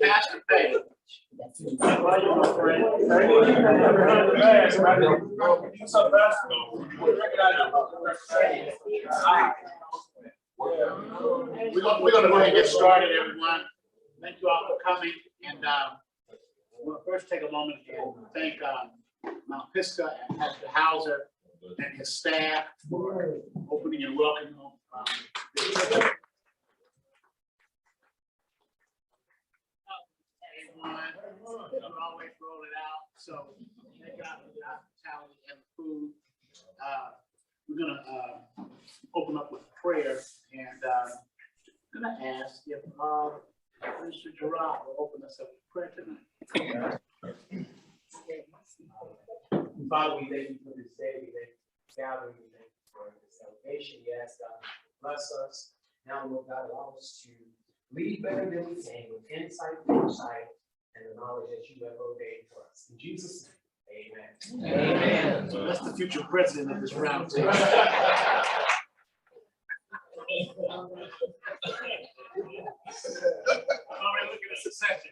Pastor Page. We're going to go ahead and get started, everyone. Thank you all for coming. And we'll first take a moment and thank Mount Pisgah and Pastor Hauser and his staff for opening and welcoming. We'll always roll it out. So thank God for the hospitality and the food. We're gonna open up with prayer, and I'm gonna ask if Mr. Gerard will open us up with prayer tonight. Father, we thank you for this day. We thank you for gathering. We thank you for the salvation. We ask God to bless us. Now, Lord God, allow us to lead better than we can with insight, foresight, and the knowledge that you have ordained for us. In Jesus' name, amen. Amen. So that's the future president of this round table. All right, look at the succession.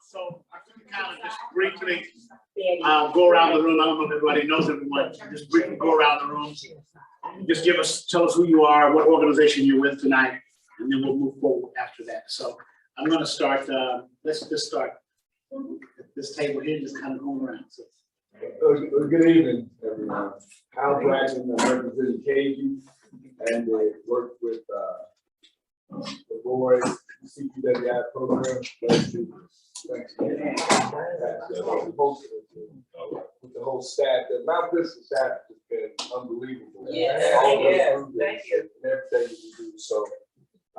So I can kind of just briefly go around the room. I don't know if everybody knows everyone. Just briefly go around the room. Just tell us who you are, what organization you're with tonight, and then we'll move forward after that. So I'm going to start. Let's just start at this table here, just kind of going around. So. Good evening, everyone. Al Braxton, I represent KG, and work with the board CPWI program. Thanks. With the whole staff, the Mount Pisgah staff has been unbelievable. Yes. Thank you. And everything we do. So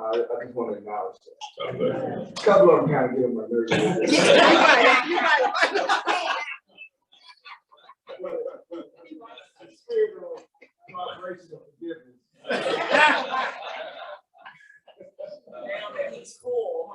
I just want to acknowledge that. A couple of them kind of get on my nerves. Now that he's full.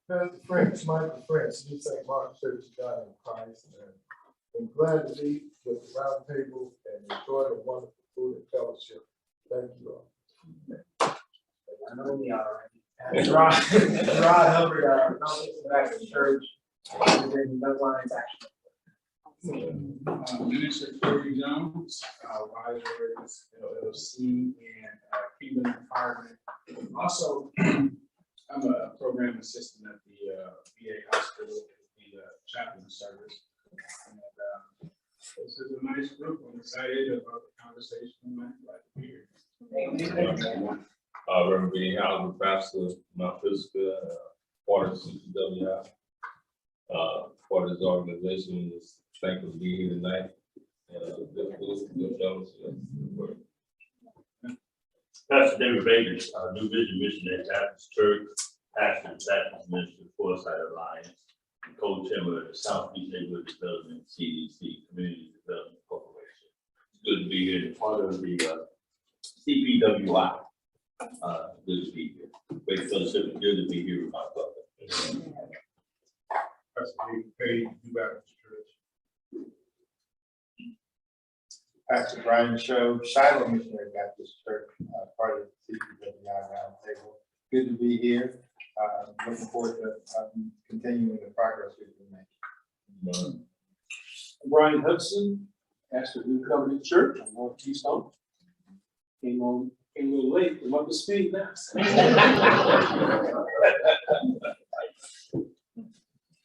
Pastor French, Michael French, New St. Mark Church of God in Christ. And I'm glad to be with the Roundtable and enjoy the wonderful food and fellowship. Thank you all. I know we are. Rod Hubbard, Mount Pisgah Baptist Church, and then no lines action. Minister Corey Jones, Riders LLC, and Kingdom Department. Also, I'm a program assistant at the VA hospital, the chaplain service. And this is a nice group. I'm excited about the conversation. I'm glad to be here. Reverend B. Howard, pastor, Mount Pisgah, part of CPWI. Part of this organization is thankful to be here tonight. Good fellowship. Pastor David Baker, New Vision Missionary Baptist Church, pastor of Baptist Ministry Foresight Alliance, and co-chairman of the Southeast Neighborhood Development CDC Community Development Corporation. It's good to be here and part of the CPWI. Good to be here. Great fellowship. Good to be here with my brother. Pastor David Page, New Baptist Church. Pastor Brian Show, Shiloh Missionary Baptist Church, part of the CPWI Roundtable. Good to be here. Looking forward to continuing the progress we've been making. Brian Hudson, pastor of New Covenant Church on North Keystone. Came a little late, I'm up to speed now.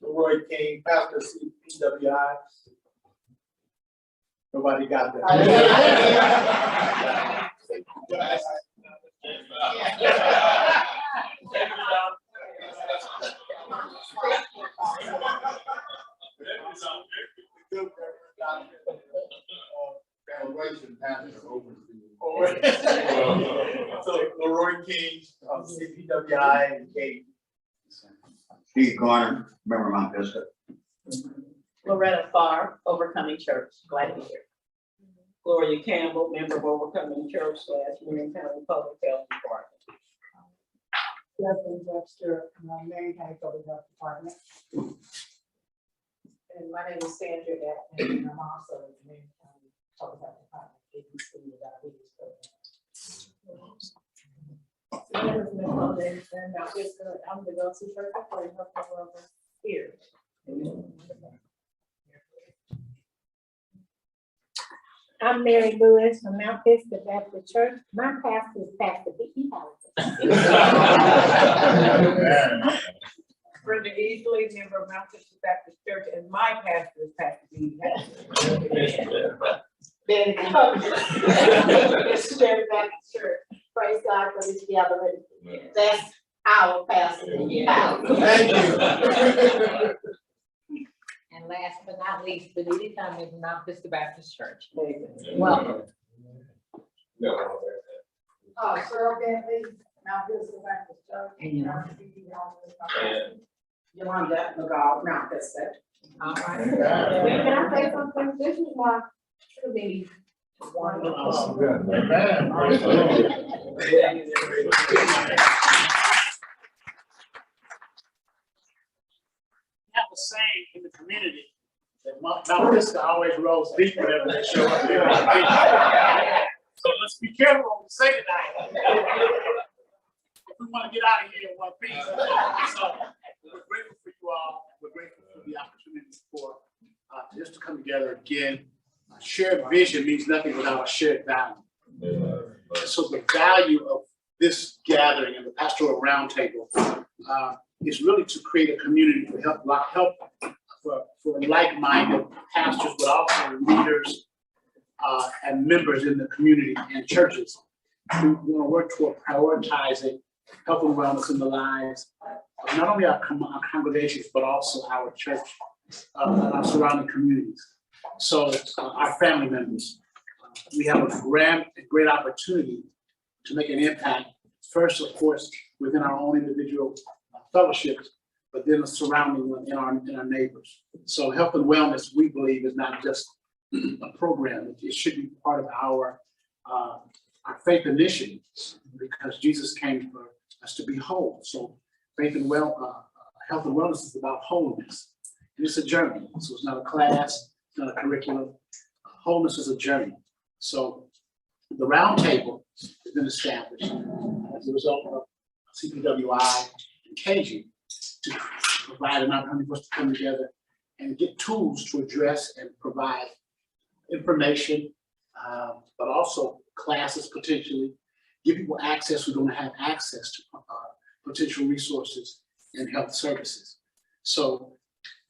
Roy King, pastor of CPWI. Nobody got that. So Leroy King, CPWI, and Kate. Steve Garner, member of Mount Pisgah. Loretta Farr, Overcoming Church. Glad to be here. Gloria Campbell, member of Overcoming Church / Marion County Public Health Department. Justin Webster, Marion County Public Health Department. And my name is Sandra Gatton, and I'm also in the Marion County Public Health Department, ABC, the diabetes program. My name is Nicole Davis, and I'm the go-to person for health and wellness here. I'm Mary Lewis from Mount Vista Baptist Church. My pastor is Pastor B.E. Brenda Easley, member of Mount Vista Baptist Church, and my pastor is Pastor B. Then it's Mary Baptist Church. Praise God for this gathering. That's our pastor. Thank you. And last but not least, Benita Cummings, Mount Vista Baptist Church. Welcome. Cheryl Bentley, Mount Vista Baptist Church. And Yolanda McGall, Mount Vista. all right. Can I say something? This is my truly wonderful. Have the saying in the community that Mount Vista always rolls deep whenever they show up here. So let's be careful what we say tonight. If we want to get out of here in one piece. So we're grateful for you all. We're grateful for the opportunity for just to come together again. A shared vision means nothing without a shared value. So the value of this gathering and the Pastoral Roundtable is really to create a community to help for like-minded pastors, but also leaders and members in the community and churches who want to work toward prioritizing health and wellness in the lives of not only our congregations, but also our church and our surrounding communities. So our family members, we have a great opportunity to make an impact. First, of course, within our own individual fellowships, but then the surrounding in our neighbors. So health and wellness, we believe, is not just a program. It should be part of our faith initiative, because Jesus came for us to be whole. So health and wellness is about wholeness. And it's a journey. So it's not a class, it's not a curriculum. Wholeness is a journey. So the roundtable has been established as a result of CPWI and KG to provide an opportunity for us to come together and get tools to address and provide information, but also classes potentially, give people access who don't have access to potential resources and health services. So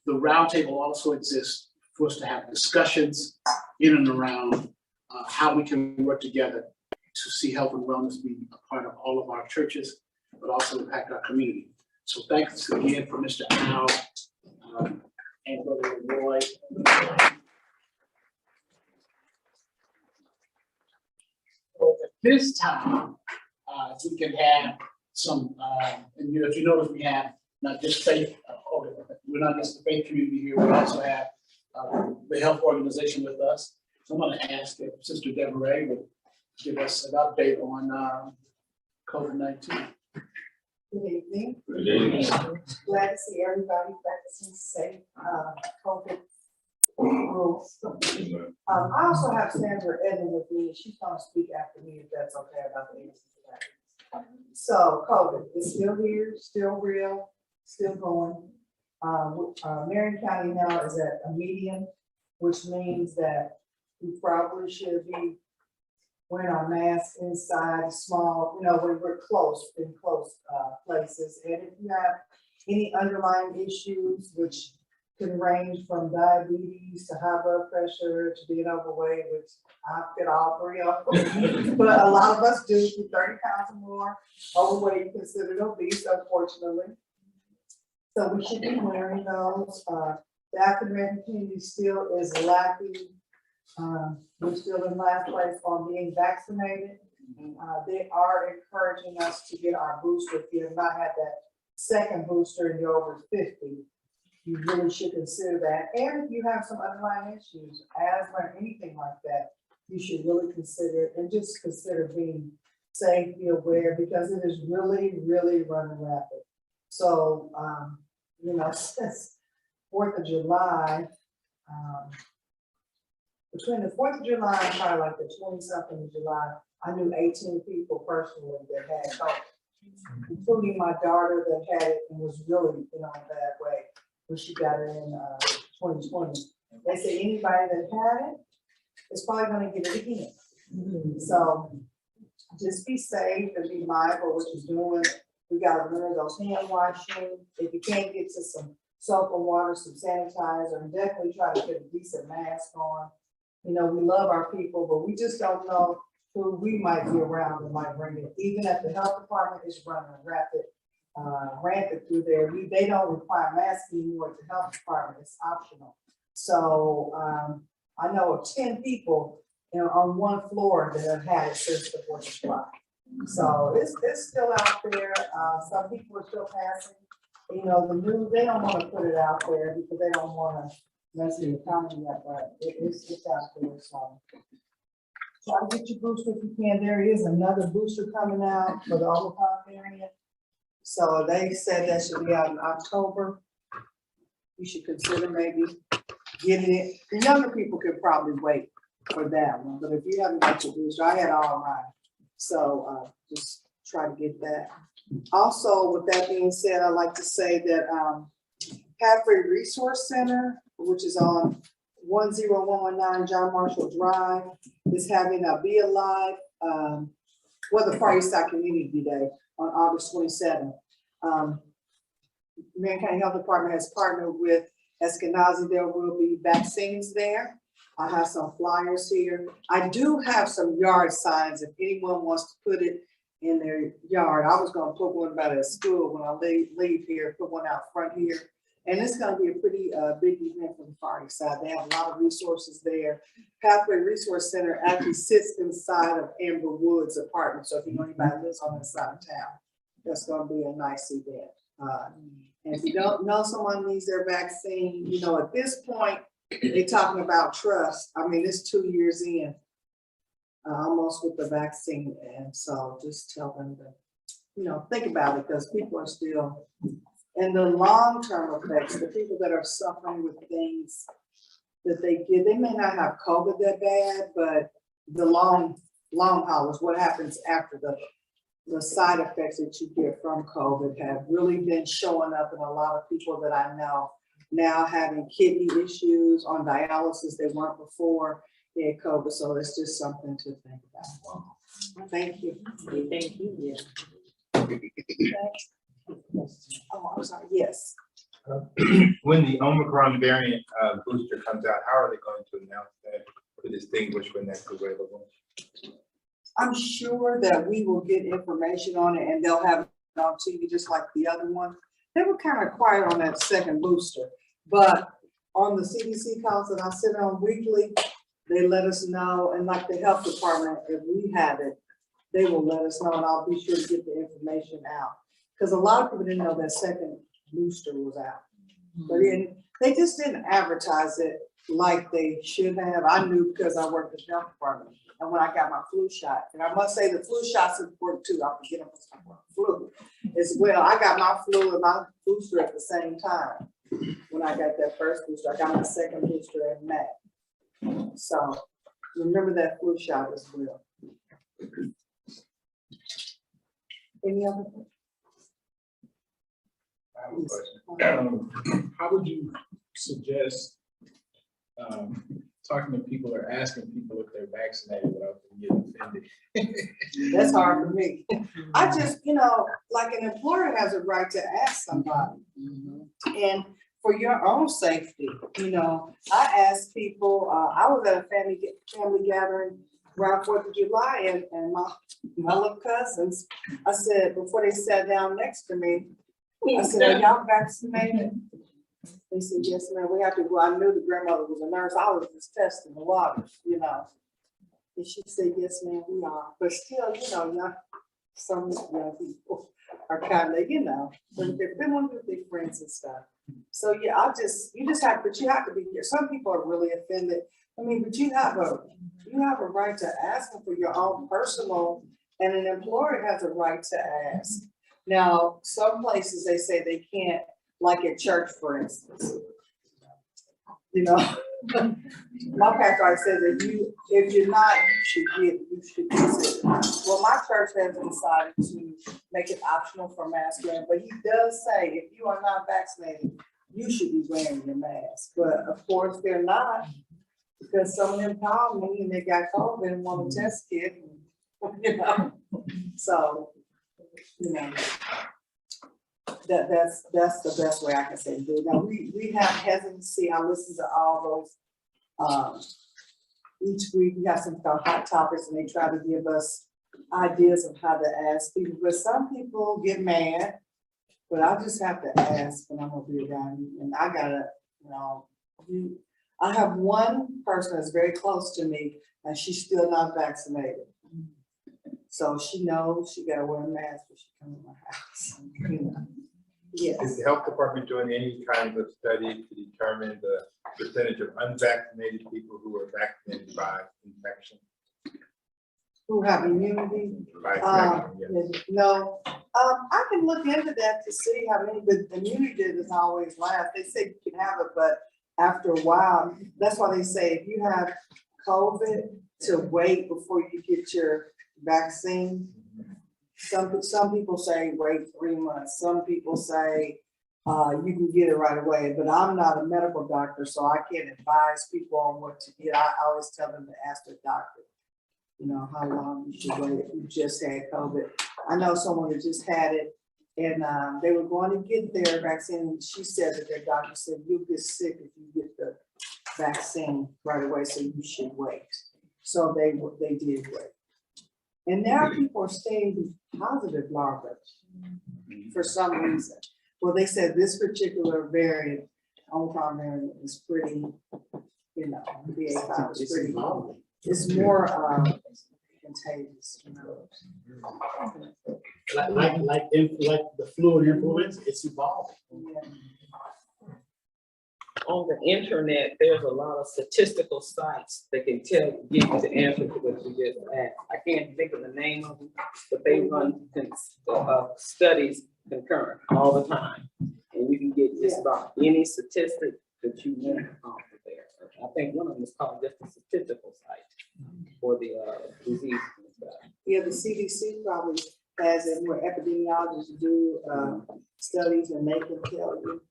the roundtable also exists for us to have discussions in and around how we can work together to see health and wellness be a part of all of our churches, but also impact our community. So thanks again for Mr. Al and Brother Roy. So at this time, if we can have some, and if you notice, we have not just faith, we're not just the faith community here, we also have the health organization with us. So I'm going to ask if Sister Deborah would give us an update on COVID-19. Good evening. Good evening. Glad to see everybody practicing safe COVID rules. I also have Sandra Edmond with me. She's going to speak after me, if that's okay, about the answer to that. So COVID is still here, still real, still going. Marion County now is at a medium, which means that we probably should be wearing our masks inside, small, when we're close, in close places. And if you have any underlying issues, which can range from diabetes to high blood pressure to being overweight, which I fit all three of them. But a lot of us do, 30 pounds or more overweight, considered obese, unfortunately. So we should be wearing those. The African American community still is lacking. We're still in last place on being vaccinated. They are encouraging us to get our booster. If you have not had that second booster and you're over 50, you really should consider that. And if you have some underlying issues, asthma or anything like that, you should really consider it, and just consider being safe, be aware, because it is really, really running rapid. So, you know, since 4th of July, between the 4th of July and probably like the 20-something of July, I knew 18 people personally that had COVID, including my daughter that had it and was really, you know, in a bad way when she got it in 2020. They say anybody that had it is probably gonna get it again. So just be safe and be mindful of what you're doing. We gotta remember those hand washing. If you can't get to some soap and water, some sanitizer, and definitely try to get a decent mask on. You know, we love our people, but we just don't know who we might be around that might bring it. Even at the health department is running rampant through there. They don't require masks anymore at the health department, it's optional. So I know of 10 people, you know, on one floor that have had it since the 4th of July. So it's still out there. Some people are still passing. You know, the news, they don't want to put it out there because they don't want to mess the economy up, but it's out there. So try to get your booster if you can. There is another booster coming out for the Omicron variant. So they said that should be out in October. You should consider maybe getting it. The younger people could probably wait for that one, but if you haven't got your booster, I had all mine. So just try to get that. Also, with that being said, I'd like to say that Pathway Resource Center, which is on 10119 John Marshall Drive, is having a Be Alive, the Party Side Community Day on August 27th. Marion County Health Department has partnered with Eskenazi. There will be vaccines there. I have some flyers here. I do have some yard signs if anyone wants to put it in their yard. I was gonna put one about at school when I leave here, put one out front here. And it's gonna be a pretty big event for the party side. They have a lot of resources there. Pathway Resource Center actually sits inside of Amber Woods apartment. So if you know anybody lives on this side of town, that's gonna be a nice event. And if you don't know someone needs their vaccine, you know, at this point, they're talking about trust. I mean, it's 2 years in, almost with the vaccine. And so just tell them to, you know, think about it, because people are still, and the long-term effects, the people that are suffering with things that they get, they may not have COVID that bad, but the long haul is what happens after the side effects that you get from COVID have really been showing up in a lot of people that I know now having kidney issues, on dialysis they weren't before they had COVID. So it's just something to think about. Thank you. Thank you, yeah. Oh, I'm sorry, yes. When the Omicron variant booster comes out, how are they going to announce that to distinguish when that's available? I'm sure that we will get information on it and they'll have it on TV just like the other one. They were kind of quiet on that second booster, but on the CDC calls that I sit on weekly, they let us know, and like the health department, if we have it, they will let us know, and I'll be sure to get the information out. Because a lot of people didn't know that second booster was out. But they just didn't advertise it like they should have. I knew because I worked in the health department. And when I got my flu shot, and I must say the flu shot's important too. I forget about flu as well. I got my flu and my booster at the same time. When I got that first booster, I got my second booster in May. So remember that flu shot as well. Any other? I have a question. How would you suggest talking to people or asking people if they're vaccinated without them getting offended? That's hard for me. I just, you know, like an employer has a right to ask somebody. And for your own safety, you know, I asked people, I was at a family gathering around 4th of July, and my little cousins, I said, before they sat down next to me, I said, are y'all vaccinated? They said, yes, ma'am, we have to go. I knew the grandmother was a nurse. I was just testing the waters, you know. And she said, yes, ma'am, we are. But still, you know, some young people are kind of, you know, they're feeling with their friends and stuff. So yeah, you have to be here. Some people are really offended, I mean, but you have a right to ask them for your own personal, and an employer has a right to ask. Now, some places they say they can't, like at church, for instance. You know, my pastor says that if you're not, you should visit. Well, my church has decided to make it optional for mask wearing, but he does say if you are not vaccinated, you should be wearing your mask. But of course, they're not, because some of them called me and they got COVID and want a test kit, you know. So, you know, that's the best way I can say it. Now, we have hesitancy. I listen to all those. Each week we have some hot topics and they try to give us ideas of how to ask people. But some people get mad, but I just have to ask when I'm gonna be around you. And I gotta, you know, I have one person that's very close to me and she's still not vaccinated. So she knows she gotta wear a mask when she comes to my house. You know? Yes. Is the health department doing any kind of study to determine the percentage of unvaccinated people who are vaccinated by infection? Who have immunity? By infection, yes. No, I can look into that to see how many, but immunity doesn't always last. They say you can have it, but after a while, that's why they say if you have COVID, to wait before you get your vaccine. Some people say wait 3 months. Some people say you can get it right away, but I'm not a medical doctor, so I can't advise people on what to get. I always tell them to ask their doctor, you know, how long you should wait if you just had COVID. I know someone that just had it and they were going to get their vaccine. She said that their doctor said, you'll get sick if you get the vaccine right away, so you should wait. So they did wait. And now people are staying positive longer for some reason. Well, they said this particular variant, Omicron variant, is pretty, you know, BA5 is pretty low. It's more contagious, you know. Like the flu and influenza, it's evolving. Yeah. On the internet, there's a lot of statistical sites that can give you the answer to what you just asked. I can't think of the name of them, but they run studies concurrent all the time. And you can get just about any statistic that you want off of there. I think one of them is called just a statistical site for the disease. Yeah, the CDC probably has it where epidemiologists do studies and they can tell you.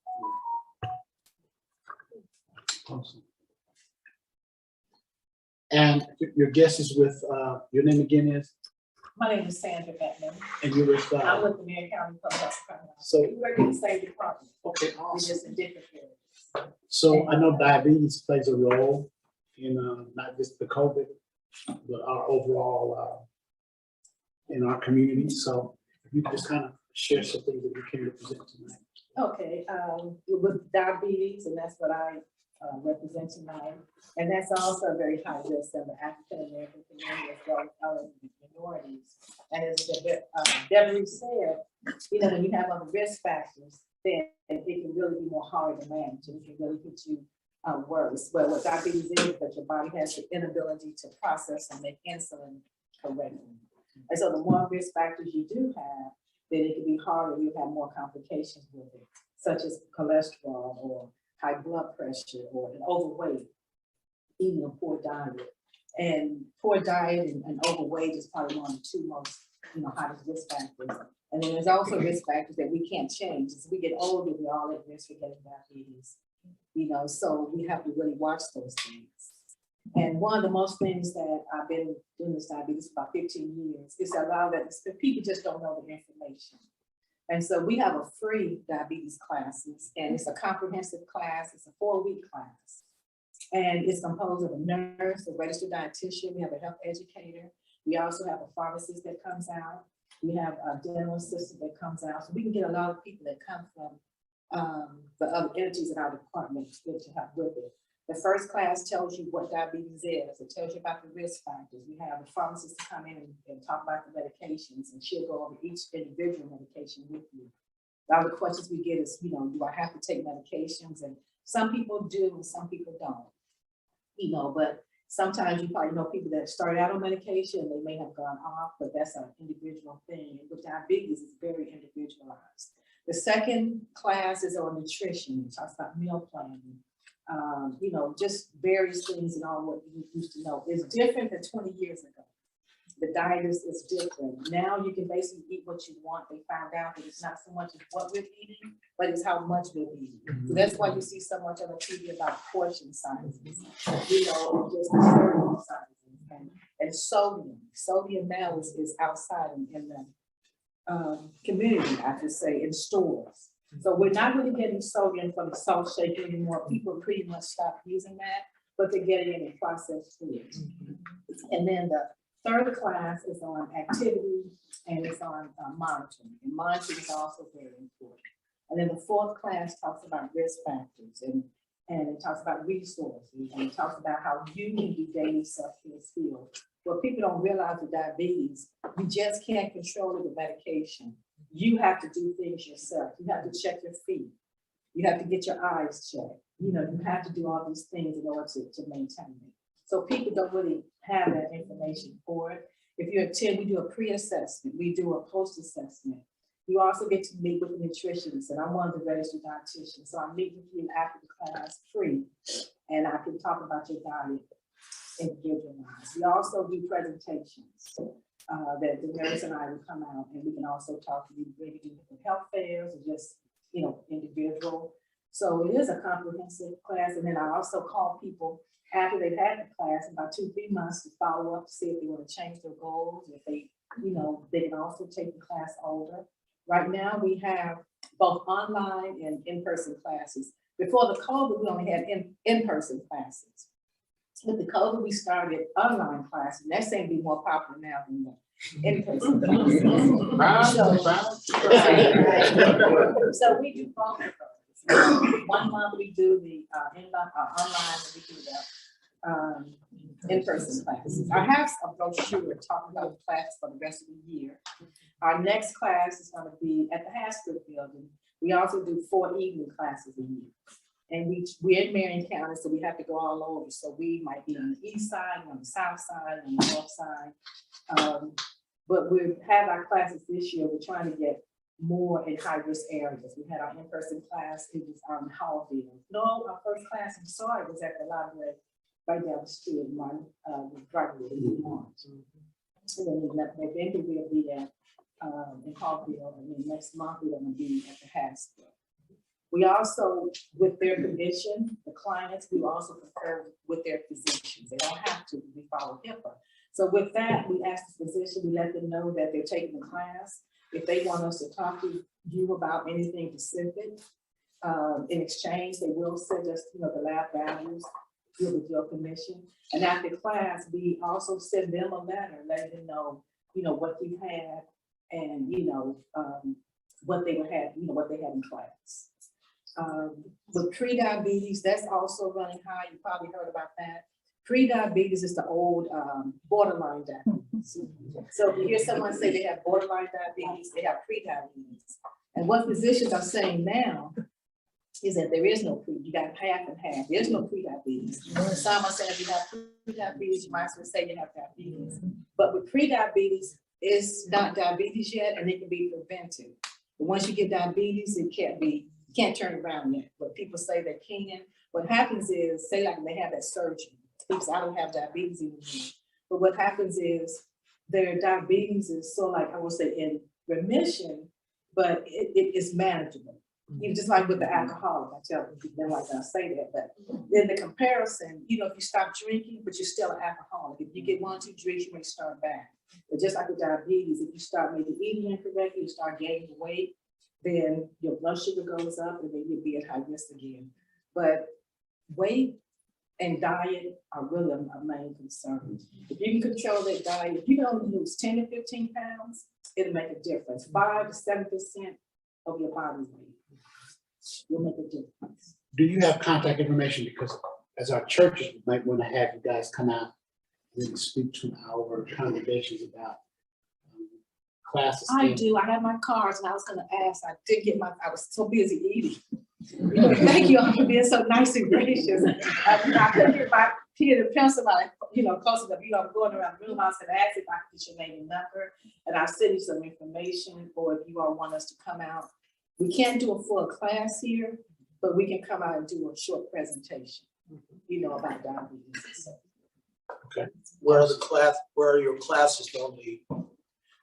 Awesome. And your guest is with, your name again is? My name is Sandra Beckman. And you with, I'm with the Marion County Public Health Department. So- We work in the same department. Okay, We're awesome. just in different areas. So I know diabetes plays a role in not just the COVID, but our overall in our community. So if you could just kind of share some things that you came to present tonight. Okay, with diabetes, and that's what I represent tonight. And that's also a very high risk of the African American community as well as other minorities. And as Deborah said, you know, when you have other risk factors, then it can really be more hard to manage. And it can really get you worse. But what diabetes is that your body has the inability to process and make insulin correctly. And so the more risk factors you do have, then it can be harder. You have more complications with it, such as cholesterol or high blood pressure or an overweight, eating a poor diet. And poor diet and overweight is probably one of the two most, you know, highest risk factors. And then there's also risk factors that we can't change. As we get older, we're all at risk for getting diabetes. You know, so we have to really watch those things. And one of the most things that I've been doing this diabetes for about 15 years is to allow that people just don't know the information. And so we have a free diabetes classes, and it's a comprehensive class. It's a 4-week class. And it's composed of a nurse, a registered dietitian, we have a health educator. We also have a pharmacist that comes out. We have a dental assistant that comes out. So we can get a lot of people that come from the other entities in our department to help with it. The first class tells you what diabetes is. It tells you about the risk factors. We have a pharmacist to come in and talk about the medications, and she'll go over each individual medication with you. A lot of the questions we get is, you know, do I have to take medications? And some people do and some people don't. you know, but sometimes you probably know people that start out on medication, they may have gone off, but that's an individual thing. With diabetes, it's very individualized. The second class is on nutrition. It talks about meal planning, you know, just various things and all what you used to know. It's different than 20 years ago. The diet is different. Now you can basically eat what you want. They found out that it's not so much as what we're eating, but it's how much we're eating. So that's why you see so much on the TV about portion sizes, you know, just serving sizes and sodium. Sodium now is outside in the community, I should say, in stores. So we're not really getting sodium from the salt shaker anymore. People pretty much stopped using that, but they're getting it in processed foods. And then the third class is on activity and it's on monitoring. And monitoring is also very important. And then the fourth class talks about risk factors and it talks about resources and it talks about how you can do daily self-care skills. What people don't realize with diabetes, you just can't control it with medication. You have to do things yourself. You have to check your feet. You have to get your eyes checked. You know, you have to do all these things in order to maintain it. So people don't really have that information for it. If you attend, we do a pre-assessment, we do a post-assessment. You also get to meet with the nutritionist, and I'm one of the registered dietitians. So I meet with you after the class free, and I can talk about your diet individualized. We also do presentations that the nurse and I will come out, and we can also talk to you, maybe do different health fairs or just, you know, individual. So it is a comprehensive class, and then I also call people after they've had the class about 2-3 months to follow up to see if they want to change their goals. If they, you know, they can also take the class older. Right now we have both online and in-person classes. Before the COVID, we only had in-person classes. With the COVID, we started online classes. And that seems to be more popular now than the in-person classes. So we do both of those. 1 month we do the online, and we do the in-person classes. I have a brochure talking about the classes for the rest of the year. Our next class is going to be at the Haskell building. We also do 4 evening classes a year. And we're in Marion County, so we have to go all over. So we might be on the east side, on the south side, on the north side. But we have our classes this year. We're trying to get more in high-risk areas. We had our in-person class, it was on Hallville. No, our first class, I'm sorry, was at the library right down the street, right in March. And then eventually we'll be at in Hallville, and then next month we're going to be at the Haskell. We also, with their condition, the clients, we also confer with their physicians. They don't have to, we follow HIPAA. So with that, we ask the physician, we let them know that they're taking the class. If they want us to talk to you about anything specific, in exchange, they will send us, you know, the lab values with your permission. And after class, we also send them a letter letting them know, you know, what you had and, you know, what they would have, you know, what they had in class. With pre-diabetes, that's also running high. You probably heard about that. Pre-diabetes is the old borderline diabetes. So if you hear someone say they have borderline diabetes, they have pre-diabetes. And what physicians are saying now is that there is no pre, you got half and half. There's no pre-diabetes. Some are saying if you have pre-diabetes, you might as well say you have diabetes. But with pre-diabetes, it's not diabetes yet, and it can be prevented. But once you get diabetes, it can't turn around yet. But people say they can. What happens is, say like they have that surgery. People say, I don't have diabetes anymore. But what happens is their diabetes is so like, I would say in remission, but it is manageable. You just like with the alcoholic, I tell people, they're like, I say that, but in the comparison, you know, if you stop drinking, but you're still an alcoholic, if you get 1 or 2 drinks, you may start back. But just like with diabetes, if you start maybe eating incorrectly, you start gaining weight, then your blood sugar goes up and then you'll be at high risk again. But weight and diet are really a main concern. If you can control that diet, if you can only lose 10 to 15 pounds, it'll make a difference. 5 to 7% of your body weight will make a difference. Do you have contact information? Because as our churches, we might want to have you guys come out and speak to our congregations about classes. I do. I have my cards, and I was going to ask. I did get my. I was so busy eating. Thank you all for being so nice and gracious. I couldn't get my Here, the pencil, close enough, I'm going around the room, I was gonna ask if I could get your name and number, and I'll send you some information, or if you all want us to come out. We can't do a full class here, but we can come out and do a short presentation, about diabetes. Where are your classes normally?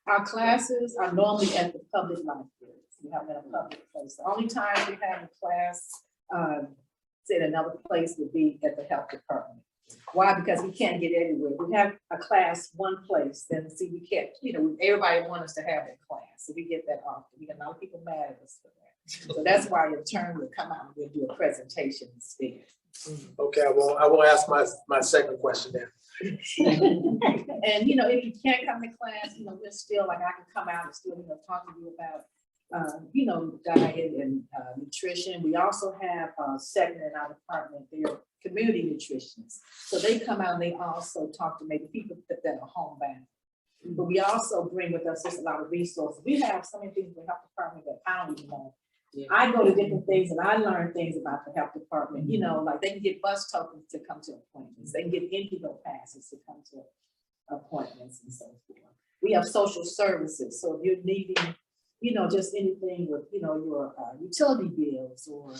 Our classes are normally at the public libraries. We have them in a public place. The only time we have a class, in another place would be at the health department. Why? Because we can't get everywhere. We have a class one place, then see, we can't, everybody wants us to have that class. So we get that often. We get a lot of people mad at us for that. So that's why in turn we'll come out and we'll do a presentation instead. Okay, I won't ask my second question then. And if you can't come to class, we're still, like, I can come out and still, talk to you about diet and nutrition. We also have a segment in our department, they're community nutritionists. So they come out and they also talk to maybe people that are homebound. But we also bring with us just a lot of resources. We have so many things in the health department that I don't even know. Yeah. I go to different things and I learn things about the health department, like they can get bus tokens to come to appointments. They can get Indigo passes to come to appointments and so forth. We have social services. So if you're needing, just anything with, your utility bills or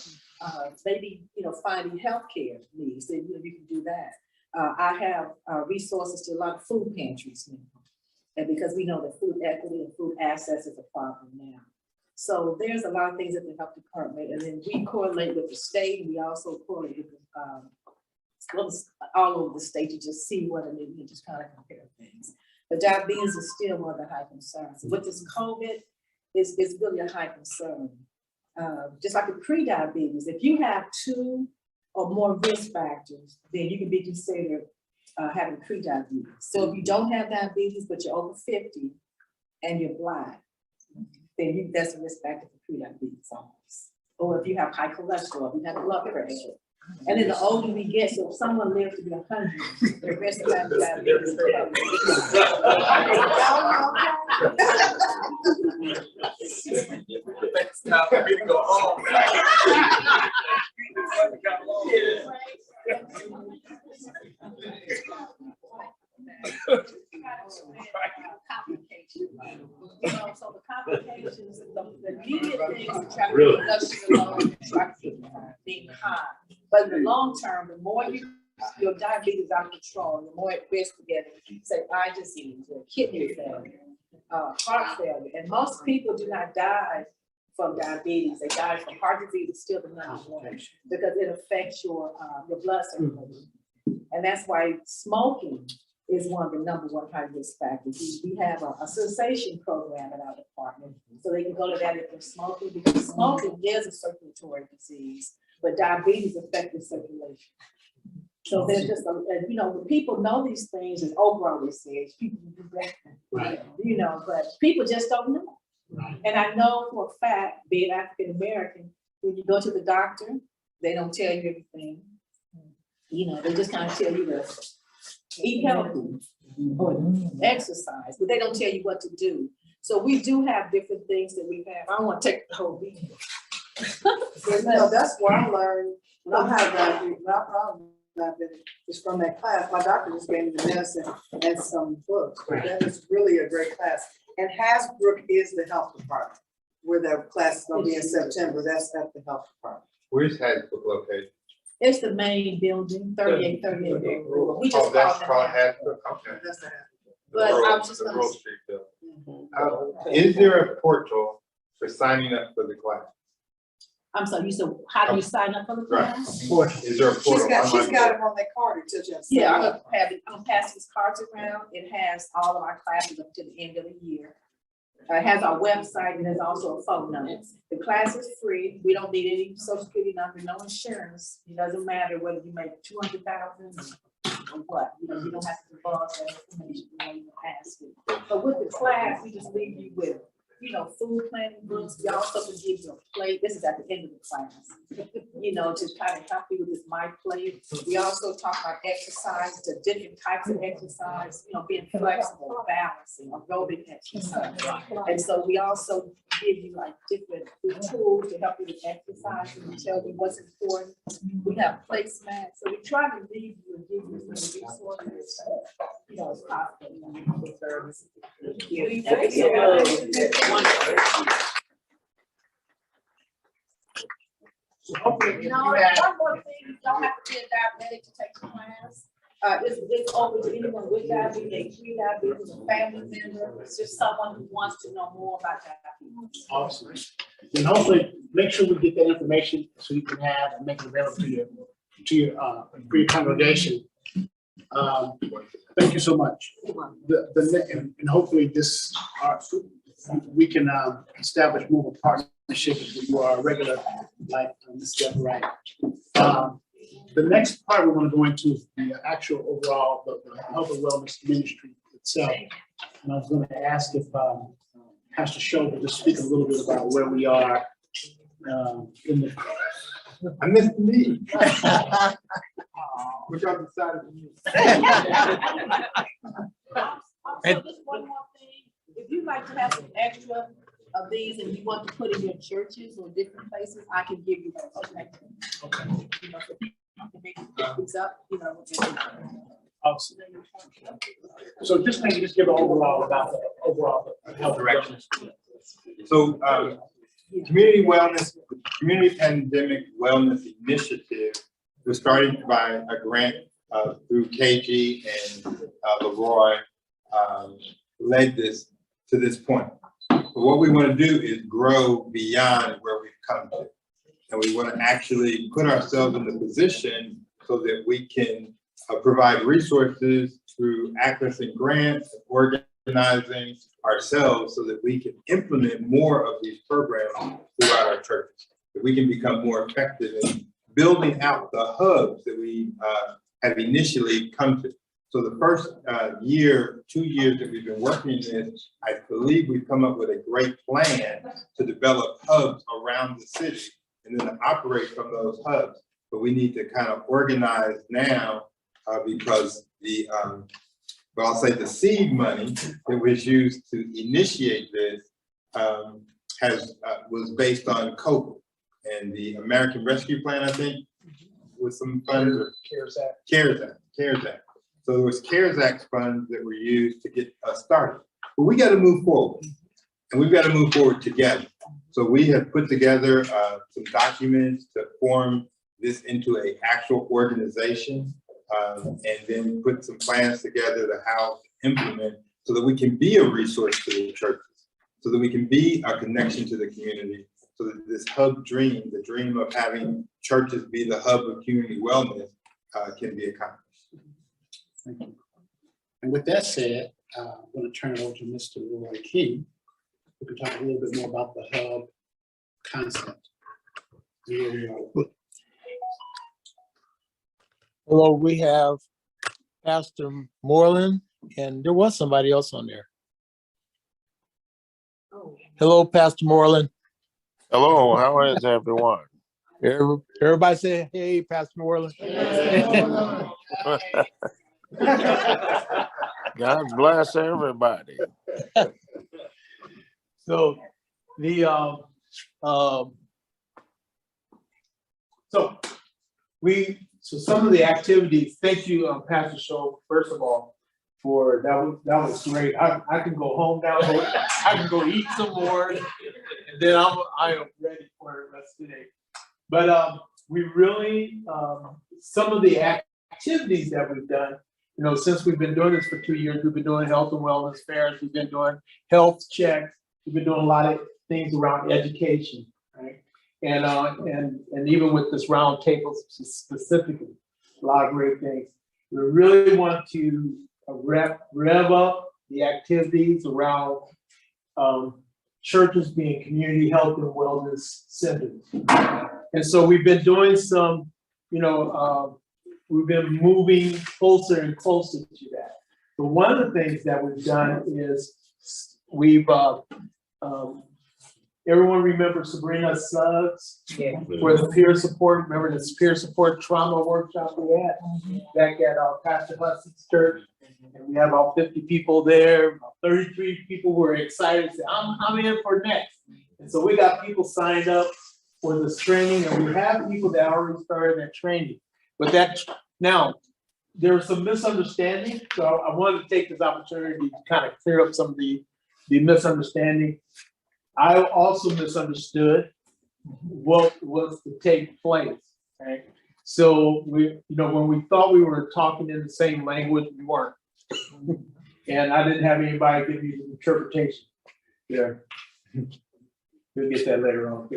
maybe, finding healthcare needs, then, you can do that. I have resources to a lot of food pantries now. And because we know that food equity and food access is a problem now. So there's a lot of things at the health department, and then we correlate with the state, and we also correlate with all over the state to just see what it is, and just kind of compare things. But diabetes is still one of the high concerns. With this COVID, it's really a high concern. Just like with pre-diabetes, if you have 2 or more risk factors, then you can be considered having pre-diabetes. So if you don't have diabetes, but you're over 50 and you're blind, then that's a risk factor for pre-diabetes almost. Or if you have high cholesterol, if you have blood pressure. And then the older we get, so if someone lives to be 100, the rest of them diabetes. It's time for me to go home. So the complications, the immediate things, try to get blood sugar low, try to keep being high. But in the long term, the more your diabetes is out of control, the more at risk to get, say, eye disease or kidney failure, heart failure. And most people do not die from diabetes. They die from heart disease. It's still the #1 because it affects your blood circulation. And that's why smoking is one of the #1 high risk factors. We have a cessation program in our department, so they can go to that if they're smoking, because smoking is a circulatory disease, but diabetes affects the circulation. So there's just when people know these things, as Oprah always says, people do that, right? But people just don't know. Right. And I know for a fact, being African American, when you go to the doctor, they don't tell you everything. They just kind of tell you to eat healthy or exercise, but they don't tell you what to do. So we do have different things that we have. I don't want to take the whole video. That's what I learned. I have diabetes, not problem diabetes. It's from that class. My doctor just gave me the medicine and some books. But that is really a great class. And Hasbrook is the health department, where the class is going to be in September. That's at the health department. Where's Hasbrook located? It's the main building, 3838. We just that's call called it. Hasbrook. Okay. That's the But I was just The gonna Rural Street building. Is there a portal for signing up for the class? I'm sorry, you said, how do you sign up for the class? Is there a portal? She's got it on that card. It tells you. Yeah, I'm gonna pass these cards around. It has all of our classes up to the end of the year. It has our website and there's also a phone number. The class is free. We don't need any social security number, no insurance. It doesn't matter whether you make 200,000 or what. You don't have to divulge that information. You don't even ask it. But with the class, we just leave you with, food planning books. We also can give you a plate. This is at the end of the class. To kind of help you with this My Plate. We also talk about exercise, the different types of exercise, being flexible, balancing, aerobic exercise. And so we also give you like different tools to help you with exercise and tell you what's important. We have placemats, so we try to leave you and give you some resources, as possible. For service. One more thing, you don't have to be a diabetic to take the class. It's open to anyone with diabetes, pre-diabetes, a family member, it's just someone who wants to know more about diabetes. Awesome. And hopefully, make sure we get that information so you can have and make it available to your congregation. Thank you so much. And hopefully this, we can establish more of a partnership if you are a regular, like Ms. Deborah Wright. The next part we're going to go into is the actual overall, the health and wellness ministry itself. And I was going to ask if Pastor Show would just speak a little bit about where we are in the. I missed the meeting. What y'all decided to do? Also, just one more thing, if you'd like to have some extra of these and you want to put in your churches or different places, I can give you those. Okay. It's up, Awesome. So just maybe just give an overall about the overall health direction. So community pandemic wellness initiative was started by a grant through KG and Leroy led this to this point. But what we want to do is grow beyond where we've come to. And we want to actually put ourselves in the position so that we can provide resources through accessing grants, organizing ourselves so that we can implement more of these programs throughout our churches. That we can become more effective in building out the hubs that we have initially come to. So the first 2 years that we've been working in this, I believe we've come up with a great plan to develop hubs around the city and then to operate from those hubs. But we need to kind of organize now because the, I'll say the seed money that was used to initiate this was based on COVID and the American Rescue Plan, I think, with some funds. CARES Act. So there was CARES Act funds that were used to get us started. But we got to move forward, and we've got to move forward together. So we have put together some documents to form this into an actual organization, and then put some plans together to how to implement so that we can be a resource to the churches, so that we can be a connection to the community, so that this hub dream, the dream of having churches be the hub of community wellness can be accomplished. Thank you. And with that said, I'm going to turn it over to Mr. Roy King, who can talk a little bit more about the hub concept. Hello, we have Pastor Moreland, and there was somebody else on there. Hello, Pastor Moreland. Hello, how is everyone? Everybody say, hey, Pastor Moreland. God bless everybody. So so some of the activities, thank you, Pastor Shaw, first of all, for that was great. I can go home now, I can go eat some more, and then I am ready for the rest of the day. But we really, some of the activities that we've done, since we've been doing this for 2 years, we've been doing health and wellness fairs, we've been doing health checks, we've been doing a lot of things around education, right? And even with this roundtable specifically, a lot of great things. We really want to rev up the activities around churches being community health and wellness centers. And so we've been doing some, we've been moving closer and closer to that. But one of the things that we've done is we've, everyone remember Sabrina Suggs? Yeah. For the peer support, remember this peer support trauma workshop we had back at Pastor Hudson's church? And we had about 50 people there, about 33 people were excited, said, I'm in for next. And so we got people signed up for this training, and we have people that already started that training. But that, now, there's some misunderstanding, so I wanted to take this opportunity to kind of clear up some of the misunderstanding. I also misunderstood what was to take place, right? So we, when we thought we were talking in the same language, we weren't. And I didn't have anybody give me the interpretation. Yeah. We'll get that later on.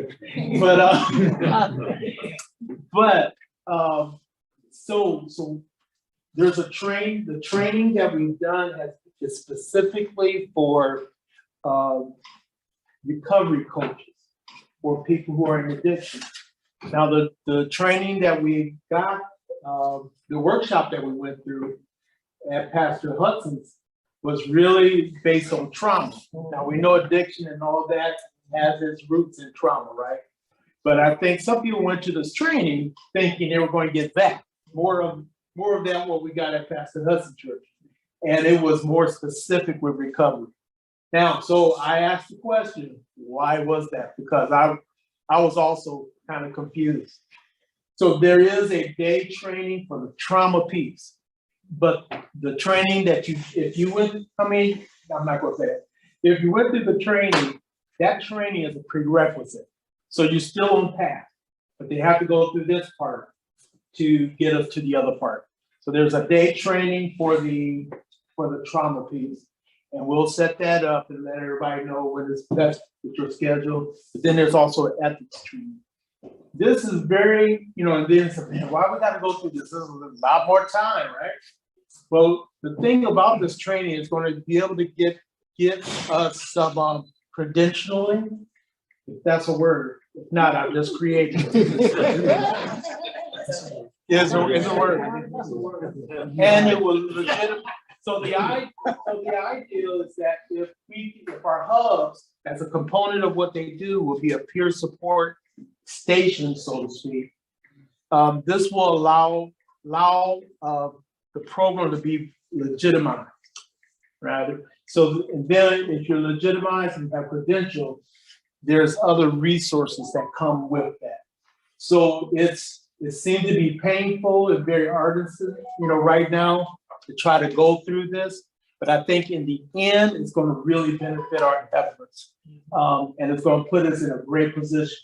So there's a the training that we've done is specifically for recovery coaches, for people who are in addiction. Now, the training that we got, the workshop that we went through at Pastor Hudson's was really based on trauma. Now, we know addiction and all that has its roots in trauma, right? But I think some people went to this training thinking they were going to get that, more of that what we got at Pastor Hudson Church. And it was more specific with recovery. Now, so I asked the question, why was that? Because I was also kind of confused. So there is a day training for the trauma piece, but the training that if you went, I'm not gonna say it. If you went through the training, that training is a prerequisite. So you're still on path, but they have to go through this part to get us to the other part. So there's a day training for the trauma piece, and we'll set that up and let everybody know when it's best with your schedule. But then there's also an ethics training. This is very, and then some, man, why we got to go through this? This is a lot more time, right? Well, the thing about this training is going to be able to get us some credentialing, if that's a word. If not, I'm just creating it. It's a word. And it will legitimate. So the ideal is that if our hubs, as a component of what they do, will be a peer support station, so to speak. This will allow the program to be legitimized, right? So then if you're legitimized and have credentials, there's other resources that come with that. So it seems to be painful and very arduous, right now to try to go through this. But I think in the end, it's going to really benefit our efforts. And it's going to put us in a great position.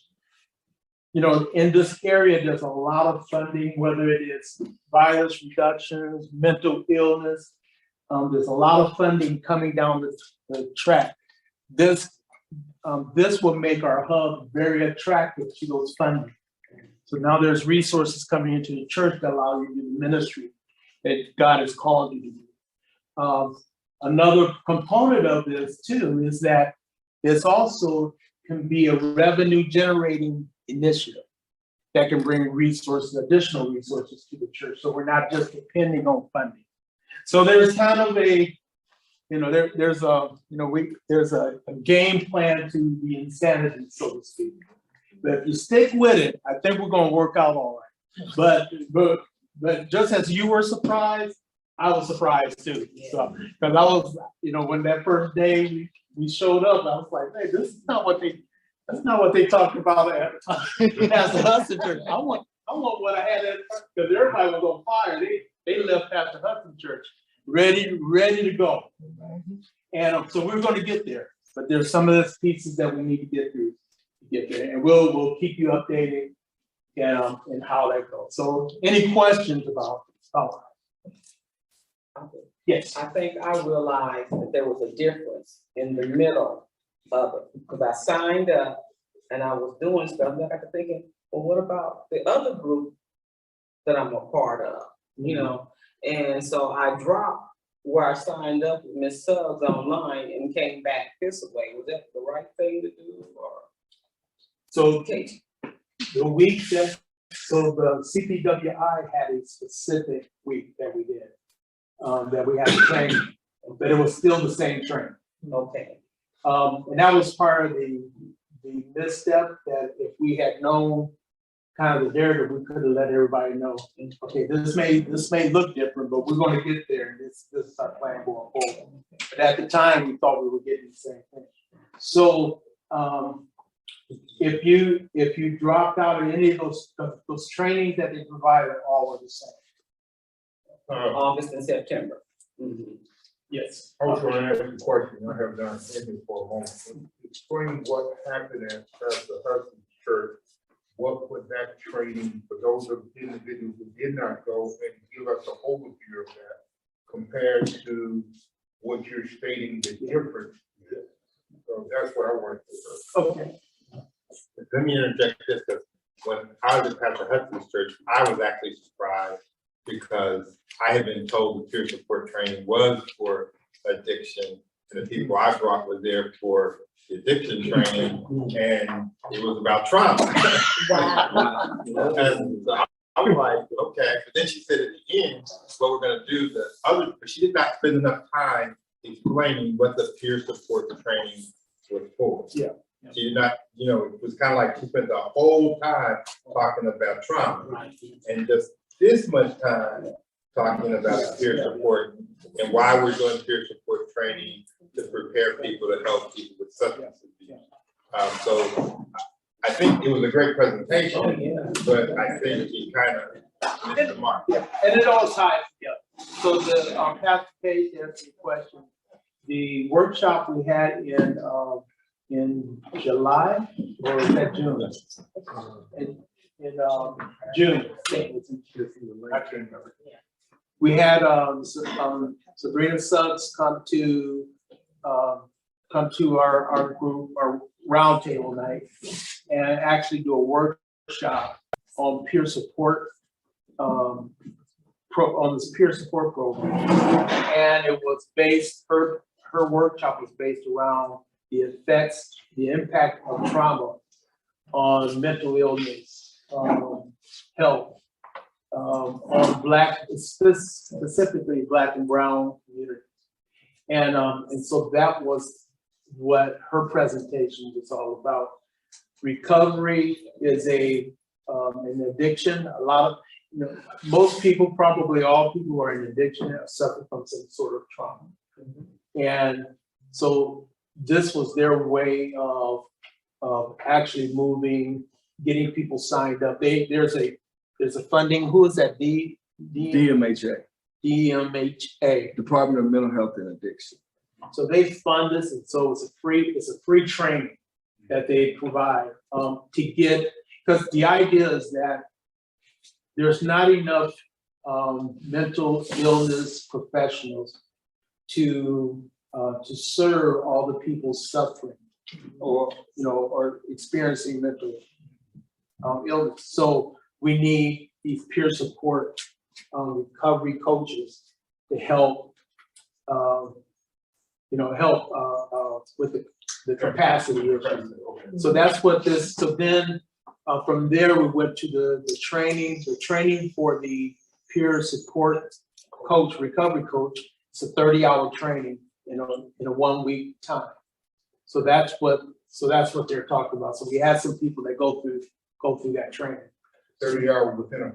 In this area, there's a lot of funding, whether it is virus reductions, mental illness. There's a lot of funding coming down the track. This will make our hub very attractive to those funding. So now there's resources coming into the church that allow you to do the ministry that God has called you to do. Another component of this too is that this also can be a revenue generating initiative that can bring additional resources to the church. So we're not just depending on funding. So there's kind of there's a game plan to the insanity, so to speak. But if you stick with it, I think we're going to work out all right. But just as you were surprised, I was surprised too. So because I was, when that first day we showed up, I was like, hey, that's not what they talked about at Pastor Hudson Church. I want what I had at, because everybody was on fire. They left Pastor Hudson Church ready to go. And so we're going to get there. But there's some of those pieces that we need to get through to get there. And we'll keep you updated and how that goes. So any questions about Yes. I think I realized that there was a difference in the middle of it, because I signed up and I was doing stuff, and I got to thinking, well, what about the other group that I'm a part of, And so I dropped where I signed up with Ms. Suggs online and came back this way. Was that the right thing to do, or? So the week so the CPWI had a specific week that we did, that we had to train, but it was still the same training. Okay. And that was part of the misstep, that if we had known kind of the narrative, we could have let everybody know, okay, this may look different, but we're going to get there. This is our plan going forward. But at the time, we thought we were getting the same thing. So If you dropped out of any of those trainings that they provided, all were the same. August and September. Yes. I was gonna ask you a question, I have done it for a moment. Explain what happened at the Hudson Church. What was that training for those of the individuals who did not go, and give us an overview of that compared to what you're stating the difference is. So that's what I wanted to know. Okay. Let me interject this, because when I was at Pastor Hudson's church, I was actually surprised because I had been told the peer support training was for addiction, and the people I brought were there for the addiction training, and it was about trauma. And so I was like, okay, but then she said at the end, what we're gonna do, but she did not spend enough time explaining what the peer support training was for. Yeah. She did not, it was kind of like she spent the whole time talking about trauma, and just this much time talking about peer support and why we're doing peer support training to prepare people to help people with substance abuse. So I think it was a great presentation, but I think it kind of missed the mark. Yeah, and it all ties together. So the Pastor Page answered the question. The workshop we had in July, or was that June? In June. I can't remember. We had Sabrina Suggs come to our group, our roundtable night, and actually do a workshop on peer support, on this peer support program. And it was based, her workshop was based around the effects, the impact of trauma on mental illness, health, on Black, specifically Black and brown communities. And so that was what her presentation was all about. Recovery is an addiction. A lot of, most people, probably all people who are in addiction have suffered from some sort of trauma. And so this was their way of actually moving, getting people signed up. There's a funding, who is that? DMHA. DMHA. Department of Mental Health and Addiction. So they fund this, and so it's a free training that they provide to get, because the idea is that there's not enough mental illness professionals to serve all the people suffering or experiencing mental illness. So we need these peer support recovery coaches to help with the capacity issue. So that's what this. So then from there we went to the training for the peer support coach, recovery coach. It's a 30-hour training in a 1 week time. So that's what they're talking about. So we had some people that go through that training. 30 hours within a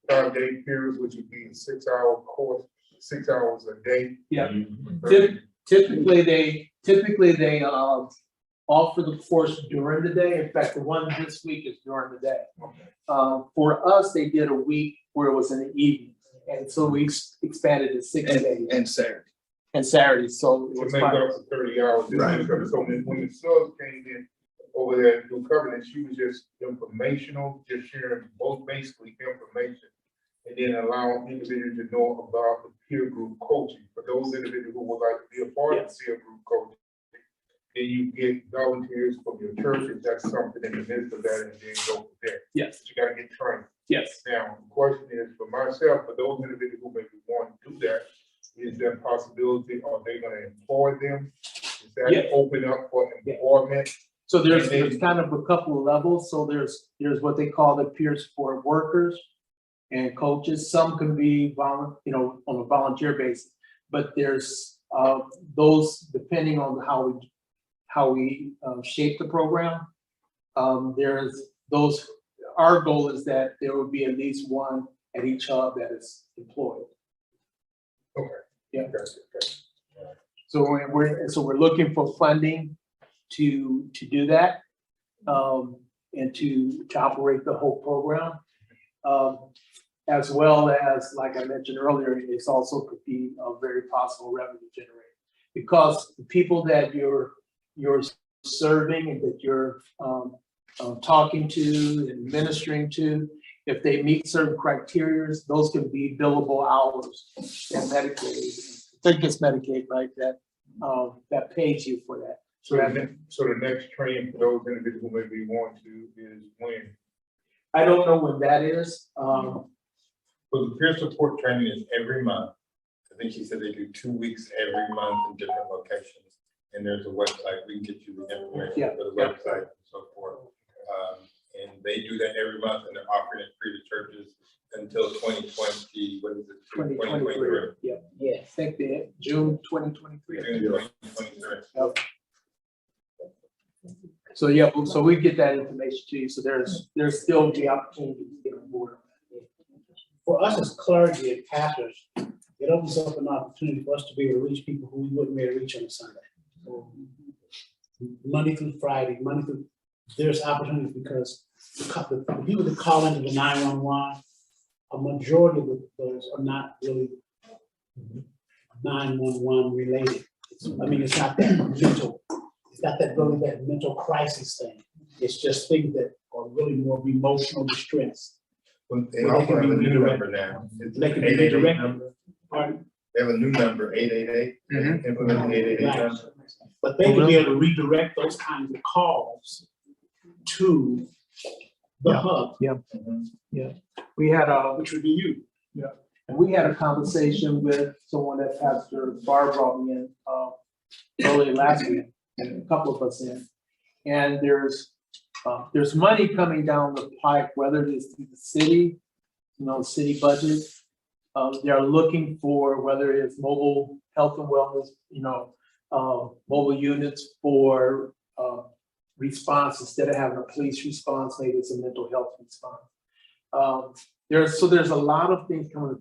5-day period, which would be a 6-hour course, 6 hours a day. Yeah. Typically they offer the course during the day. In fact, the one this week is during the day. For us, they did a week where it was in the evening, and so we expanded to 6 days. And Saturday. So it was make up for 30 hours. Right. So when the subs came in over there to do covenant, she was just informational, just sharing both basically information, and then allowing individuals to know about the peer group coaching. For those individuals who would like to be a part of the peer group coaching, then you get volunteers from your church if that's something in the midst of that, and then go from there. Yes. But you gotta get trained. Yes. Now, the question is for myself, for those individuals who maybe want to do that, is there a possibility, are they gonna employ them? Is that open up for employment? So there's kind of a couple of levels. So there's what they call the peer support workers and coaches. Some can be on a volunteer basis, but there's those depending on how we shape the program. There's those. Our goal is that there will be at least one at each hub that is employed. Okay. Yeah. Okay. So we're looking for funding to do that. and to operate the whole program. As well as, like I mentioned earlier, it's also could be a very possible revenue generator. Because the people that you're serving and that you're talking to and ministering to, if they meet certain criteria, those can be billable hours and Medicaid. I think it's Medicaid, right? That pays you for that. So the next training for those individuals who may be wanting to is when? I don't know when that is. Well, the peer support training is every month. I think she said they do 2 weeks every month in different locations. And there's a website, we can get you the information for the website and so forth. And they do that every month and they're offering it free to churches until 2020, what is it? 2023. Yep. Yeah. I think the June 2023. June 2023. Yep. So yeah, so we get that information to you. So there's still the opportunity to get on board. For us as clergy and pastors, it opens up an opportunity for us to be able to reach people who we wouldn't be able to reach on a Sunday. So, Monday through Friday, there's opportunities because the people that call into the 911, a majority of those are not really 911 related. It's not that mental. It's not that really that mental crisis thing. It's just things that are really more emotional distress. They also have a new number now. It's They can be 888 redirected. number. Pardon? They have a new number, 888. Implement the 888 Right. number. But they can be able to redirect those kinds of calls to the hub. Yeah. Yeah. We had which would be you. Yeah. And we had a conversation with someone that Pastor Barr brought me in early last week, and a couple of us in. And there's money coming down the pipe, whether it is through the city, city budget. They're looking for whether it's mobile health and wellness, mobile units for response instead of having a police response, maybe it's a mental health response. There's a lot of things coming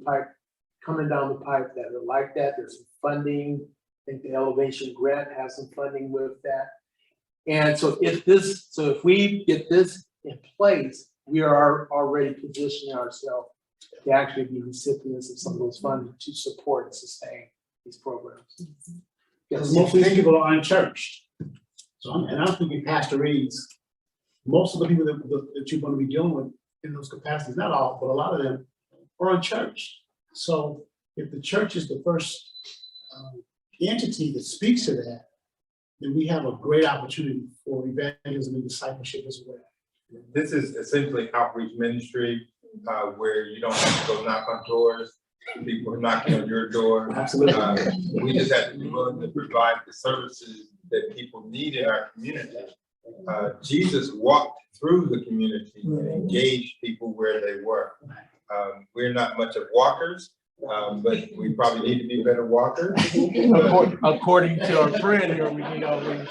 down the pipe that are like that. There's some funding. I think the Elevation Grant has some funding with that. And so if we get this in place, we are already positioning ourselves to actually be recipients of some of those funding to support and sustain these programs. Because most of these people are unchurched. So, I'm thinking Pastor Reed's, most of the people that you're going to be dealing with in those capacities, not all, but a lot of them are unchurched. So if the church is the first entity that speaks to that, then we have a great opportunity for evangelism and discipleship as well. This is essentially outreach ministry where you don't have to go knock on doors. People are knocking on your door. Absolutely. We just have to be willing to provide the services that people need in our community. Jesus walked through the community and engaged people where they were. We're not much of walkers, but we probably need to be better walkers. According to our friend here, we need always.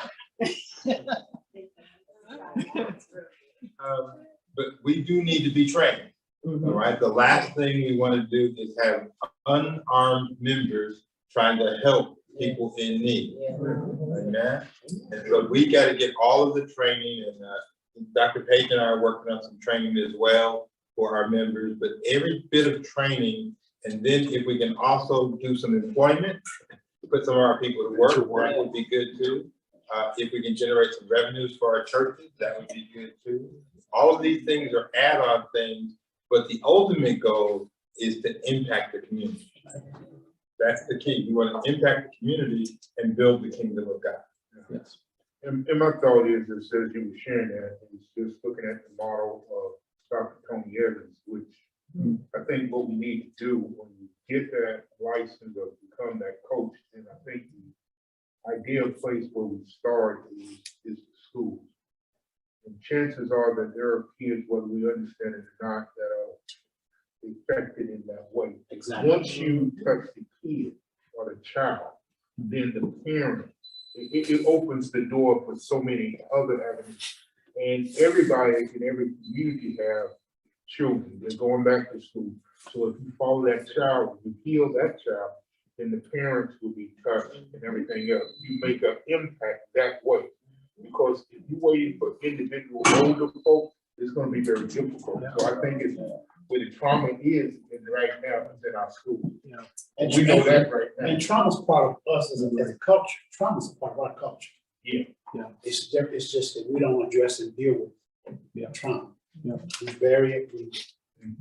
But we do need to be trained. All right. The last thing we want to do is have unarmed members trying to help people in need. Amen. And so we got to get all of the training, and Dr. Page and I are working on some training as well for our members, but every bit of training, and then if we can also do some employment, put some of our people to work, that would be good too. If we can generate some revenues for our churches, that would be good too. All of these things are add-on things, but the ultimate goal is to impact the community. That's the key. We want to impact the community and build the kingdom of God. Yes. And my thought is, as you were sharing that, is just looking at the model of Dr. Tony Evans, which I think what we need to do when you get that license or become that coach, and I think the ideal place where we start is the schools. And chances are that there are kids, whether we understand it or not, that are affected in that way. Exactly. Once you touch the kid or the child, then the parent, it opens the door for so many other avenues. And everybody in every community have children. They're going back to school. So if you follow that child, you heal that child, then the parents will be touched and everything else. You make an impact that way. Because if you waiting for individual older folk, it's gonna be very difficult. So I think it's where the trauma is right now is in our schools. Yeah. And we know that right now. And trauma's part of us as a culture. Trauma's a part of our culture. Yeah. Yeah. It's just that we don't address and deal with trauma. Yeah. We bury it,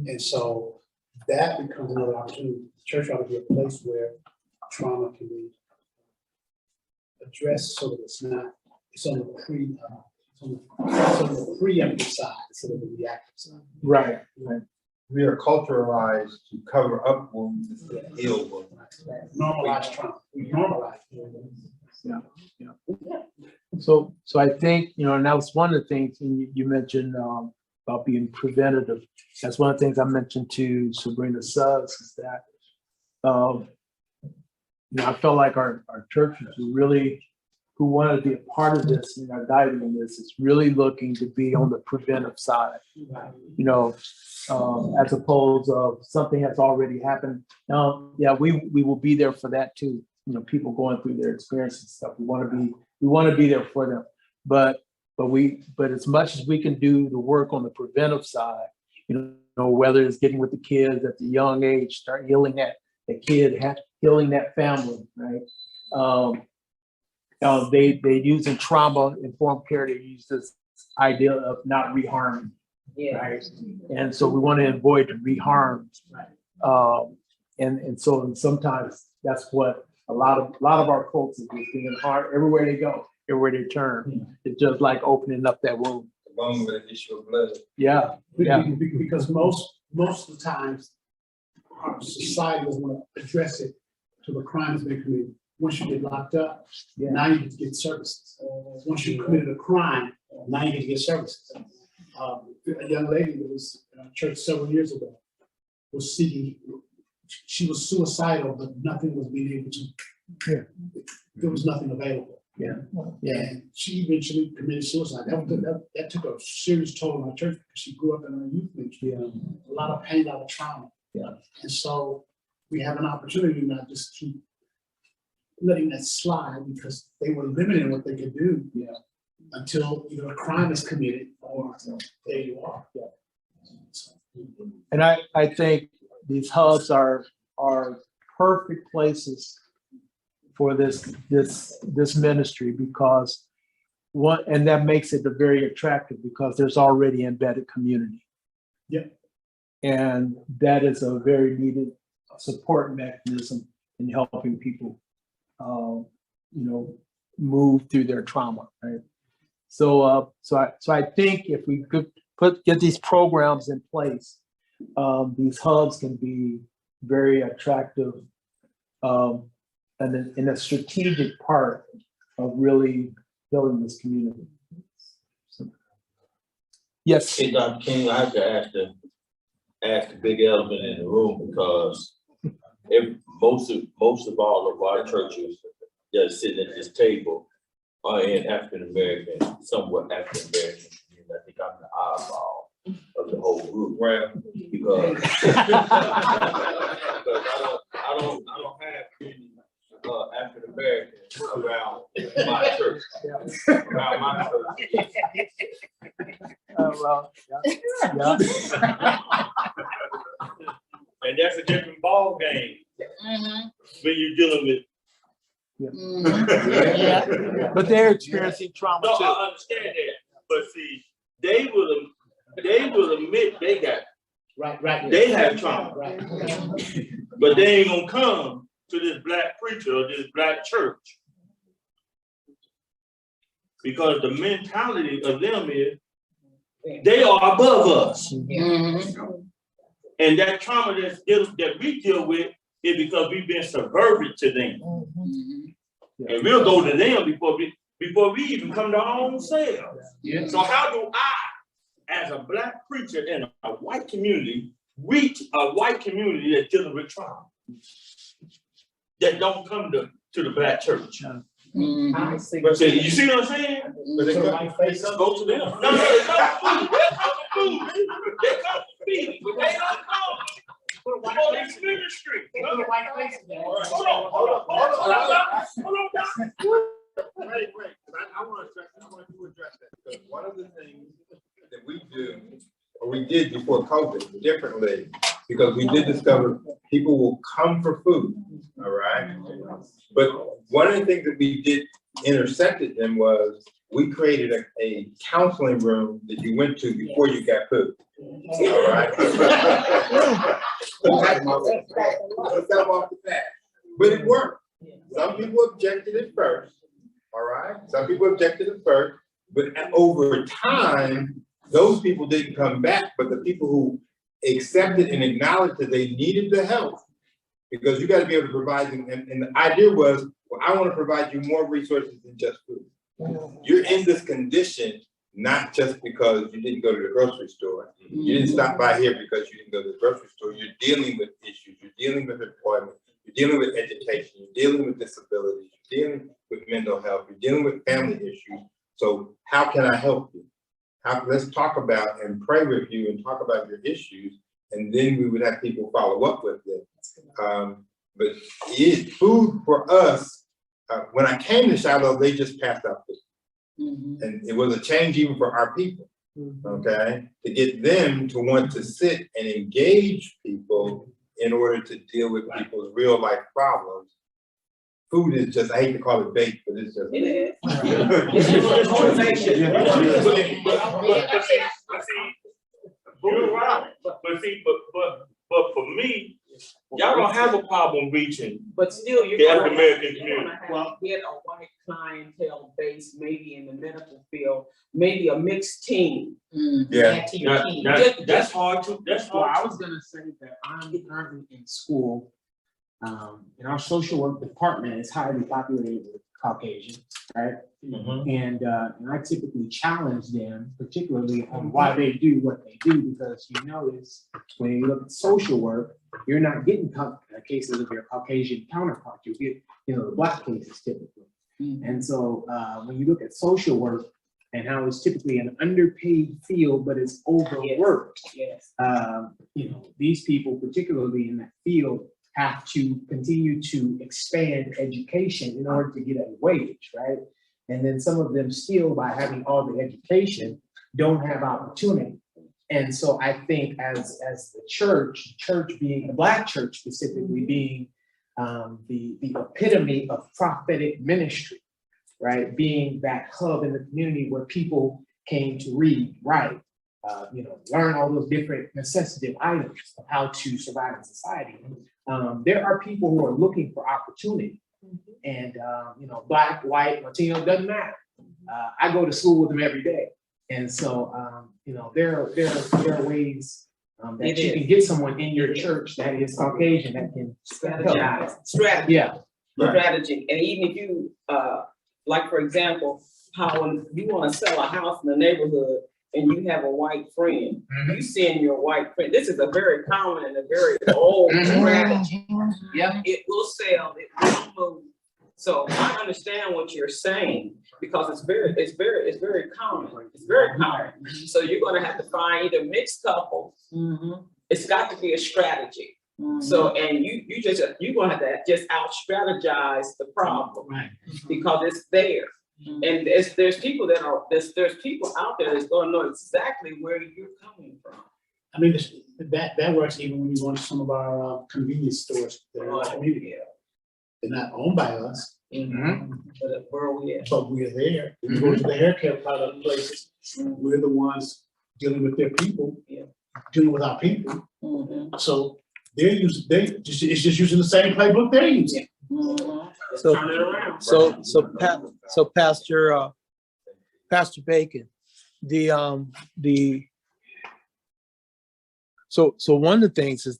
and so that becomes another opportunity. The church ought to be a place where trauma can be addressed so that it's on the preemptive side instead of the reactive side. Right. We are culturalized to cover up wounds instead of heal wounds. Normalize trauma. We normalize. So I think, and that was one of the things you mentioned about being preventative. That's one of the things I mentioned to Sabrina Suggs is that, I felt like our churches who wanted to be a part of this and are guiding in this is really looking to be on the preventive side, as opposed of something that's already happened. We will be there for that too. People going through their experiences and stuff. We want to be there for them, but as much as we can do the work on the preventive side, whether it's getting with the kids at the young age, start healing that kid, healing that family, right? They using trauma-informed care, they use this idea of not reharming, right? And so we want to avoid reharm, and so sometimes that's what a lot of our folks is just being hard everywhere they go, everywhere they turn. It's just like opening up that wound. Along with an issue of blood. Yeah. Because most of the times our society doesn't want to address it till the crime has been committed. Once you get locked up, now you get to get services. Once you committed a crime, now you get to get services. A young lady that was in our church several years ago was seeking, she was suicidal, but nothing was being able to, there was nothing available. And she eventually committed suicide. That took a serious toll on our church because she grew up in our youth ministry. A lot of pain, a lot of trauma. And so we have an opportunity not just to keep letting that slide because they were limited in what they could do until either a crime is committed or there you are. And I think these hubs are perfect places for this ministry because and that makes it very attractive because there's already embedded community. And that is a very needed support mechanism in helping people move through their trauma, right? So I think if we could get these programs in place, these hubs can be very attractive and in a strategic part of really building this community. So, yes. Hey, Dr. King, I have to ask the big elephant in the room because most of all of our churches that are sitting at this table are in African American, somewhat African American community. I think I'm the oddball of the whole group, right? Because I don't have any African Americans around my church. Around my church. And that's a different ball game when you're dealing with. But they're experiencing trauma No, too. I understand that, but see, they will admit they got right. They have trauma, but they ain't gonna come to this black preacher or this black church because the mentality of them is they are above us. And that trauma that we deal with is because we've been subverted to them. And we'll go to them before we even come to our own selves. So how do I, as a black preacher in a white community, reach a white community that's dealing with trauma that don't come to the black church? I see. But see, you see what I'm saying? But they Go to them. No, they come for food. They come for feeding, but they don't come for this ministry. Hold on. Hold on. Wait, I want to address that. we did before COVID differently, because we did discover people will come for food, all right? But one of the things that we did intersected them was we created a counseling room that you went to before you got food. All right. But it worked. Some people objected at first, all right? Some people objected at first, but over time, those people didn't come back, but the people who accepted and acknowledged that they needed the help, because you got to be able to provide them. And the idea was, well, I want to provide you more resources than just food. You're in this condition, not just because you didn't go to the grocery store. You didn't stop by here because you didn't go to the grocery store. You're dealing with issues. You're dealing with employment. You're dealing with education. You're dealing with disabilities. You're dealing with mental health. You're dealing with family issues. So how can I help you? Let's talk about and pray with you and talk about your issues, and then we would have people follow up with it. But food for us, when I came to Shiloh, they just passed out food. And it was a change even for our people, okay? To get them to want to sit and engage people in order to deal with people's real life problems. Food is just, I hate to call it bait, but it's just. It is. You're right. But for me, y'all don't have a problem reaching. But still, you're the gonna African American community. get a white clientele base, maybe in the medical field, maybe a mixed team. Yeah. That's hard to. Well, I was gonna say that I'm currently in school. And our social work department is highly populated with Caucasians, right? And I typically challenge them, particularly on why they do what they do, because you notice when you look at social work, you're not getting cases of your Caucasian counterpart. You get, the Black cases typically. And so when you look at social work and how it's typically an underpaid field, but it's overworked. Yes. These people, particularly in that field, have to continue to expand education in order to get a wage, right? And then some of them still, by having all the education, don't have opportunity. And so I think as the church being, the Black church specifically being the epitome of prophetic ministry, right? Being that hub in the community where people came to read, write, learn all those different necessitative items of how to survive in society. There are people who are looking for opportunity, and Black, white, Latino, doesn't matter. I go to school with them every day, and so there are ways that you can get someone in your church that is Caucasian that can Strategy. Yeah. Strategy, and even if you like, for example, how when you want to sell a house in the neighborhood and you have a white friend, you send your white friend. This is a very common and a very old strategy. Yeah, it will sell, it will move. So I understand what you're saying, because it's very common. It's very common. So you're gonna have to find either mixed couples. It's got to be a strategy. So, and you're gonna have to just out strategize the problem, because it's there. And there's people there's people out there that's gonna know exactly where you're coming from. I mean, that works even when you go to some of our convenience stores that are in our community. They're not owned by us. But where are we at? But we're there. We go to the hair care product places. We're the ones dealing with their people, dealing with our people. So it's just using the same playbook they're using. So Pastor Bacon, so one of the things is,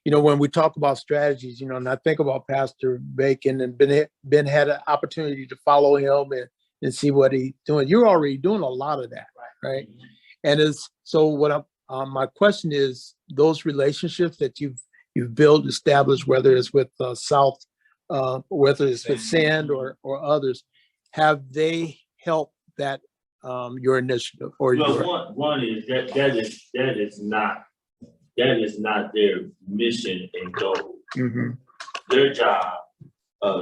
when we talk about strategies, and I think about Pastor Bacon and Ben had an opportunity to follow him and see what he's doing. You're already doing a lot of that, right? And my question is, those relationships that you've built, established, whether it's with South, whether it's with Sand or others, have they helped that your initiative or one is that is not their mission and goal. Their job,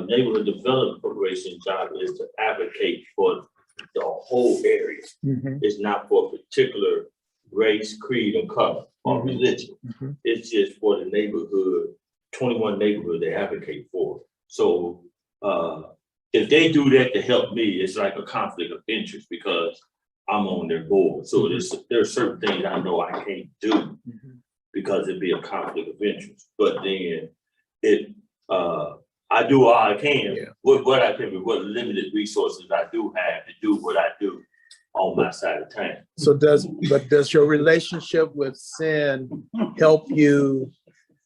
Neighborhood Development Corporation job, is to advocate for the whole area. It's not for a particular race, creed, or color, or religion. It's just for the neighborhood, 21 neighborhood they advocate for. So if they do that to help me, it's like a conflict of interest because I'm on their board. So there's certain things I know I can't do because it'd be a conflict of interest. But then I do all I can, what I can, with what limited resources I do have to do what I do on my side of town. So does your relationship with Sin help you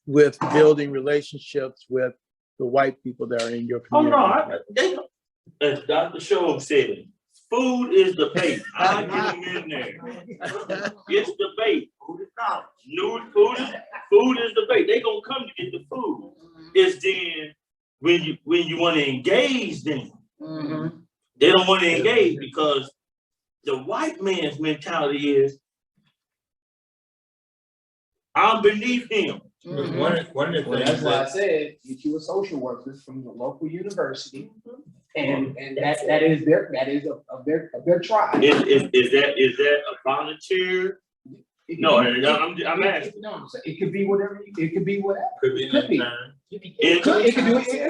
with building relationships with the white people that are in your community? As Dr. Show said, food is the bait. I get them in there. It's the bait. Food is the bait. They gonna come to get the food. It's then when you want to engage them, they don't want to engage because the white man's mentality is, I'm beneath him. One of the things that's why I said get you a social worker from the local university, and that is of their tribe. Is that a volunteer? No, I'm asking. No, it could be whatever. It could be whatever. Could be an intern. It could be an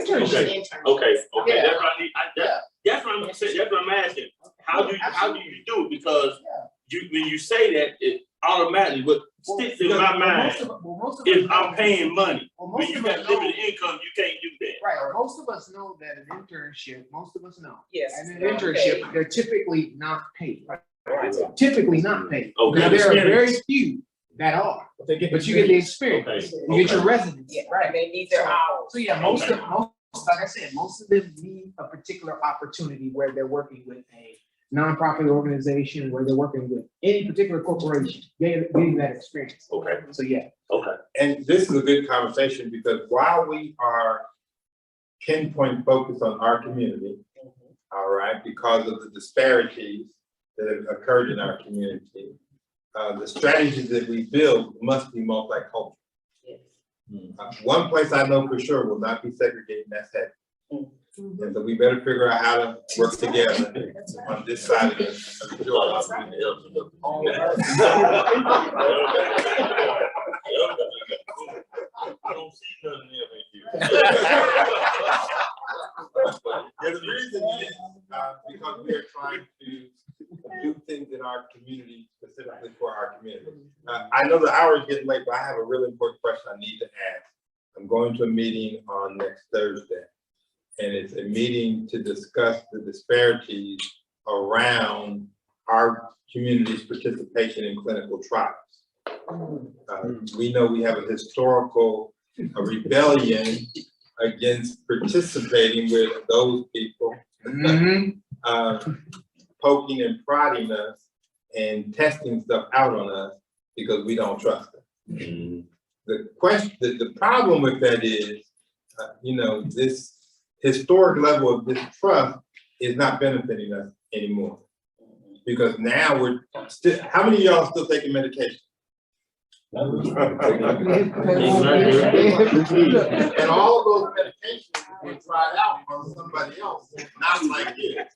internship. Okay. Yeah. That's what I need. That's what I'm saying. That's what I'm asking. How do you do it? Because when you say that, it automatically what sticks in my mind is I'm paying money. When you got limited income, you can't do that. Right. Most of us know that an internship. Most of us know. Yes. And an internship, they're typically not paid. Right. Typically not paid. Okay. Now there are very few that are, but you get the experience. Okay. You get your residency. Yeah, right. They need their hours. So yeah, most like I said, most of them need a particular opportunity where they're working with a nonprofit organization, where they're working with any particular corporation, getting that experience. Okay. So yeah. Okay. And this is a good conversation because while we are pinpoint focused on our community, all right, because of the disparities that have occurred in our community, the strategies that we build must be multicultural. One place I know for sure will not be segregated, and that's heaven. And so we better figure out how to work together on this side of the door. I don't see nothing there with you. The reason is because we are trying to do things in our community, specifically for our community. I know the hour is getting late, but I have a really important question I need to ask. I'm going to a meeting on next Thursday, and it's a meeting to discuss the disparities around our community's participation in clinical trials. We know we have a historical rebellion against participating with those people, poking and prodding us and testing stuff out on us because we don't trust them. The problem with that is, this historic level of distrust is not benefiting us anymore. Because now we're still, how many of y'all still taking medication? And all of those medications were tried out on somebody else, not like this.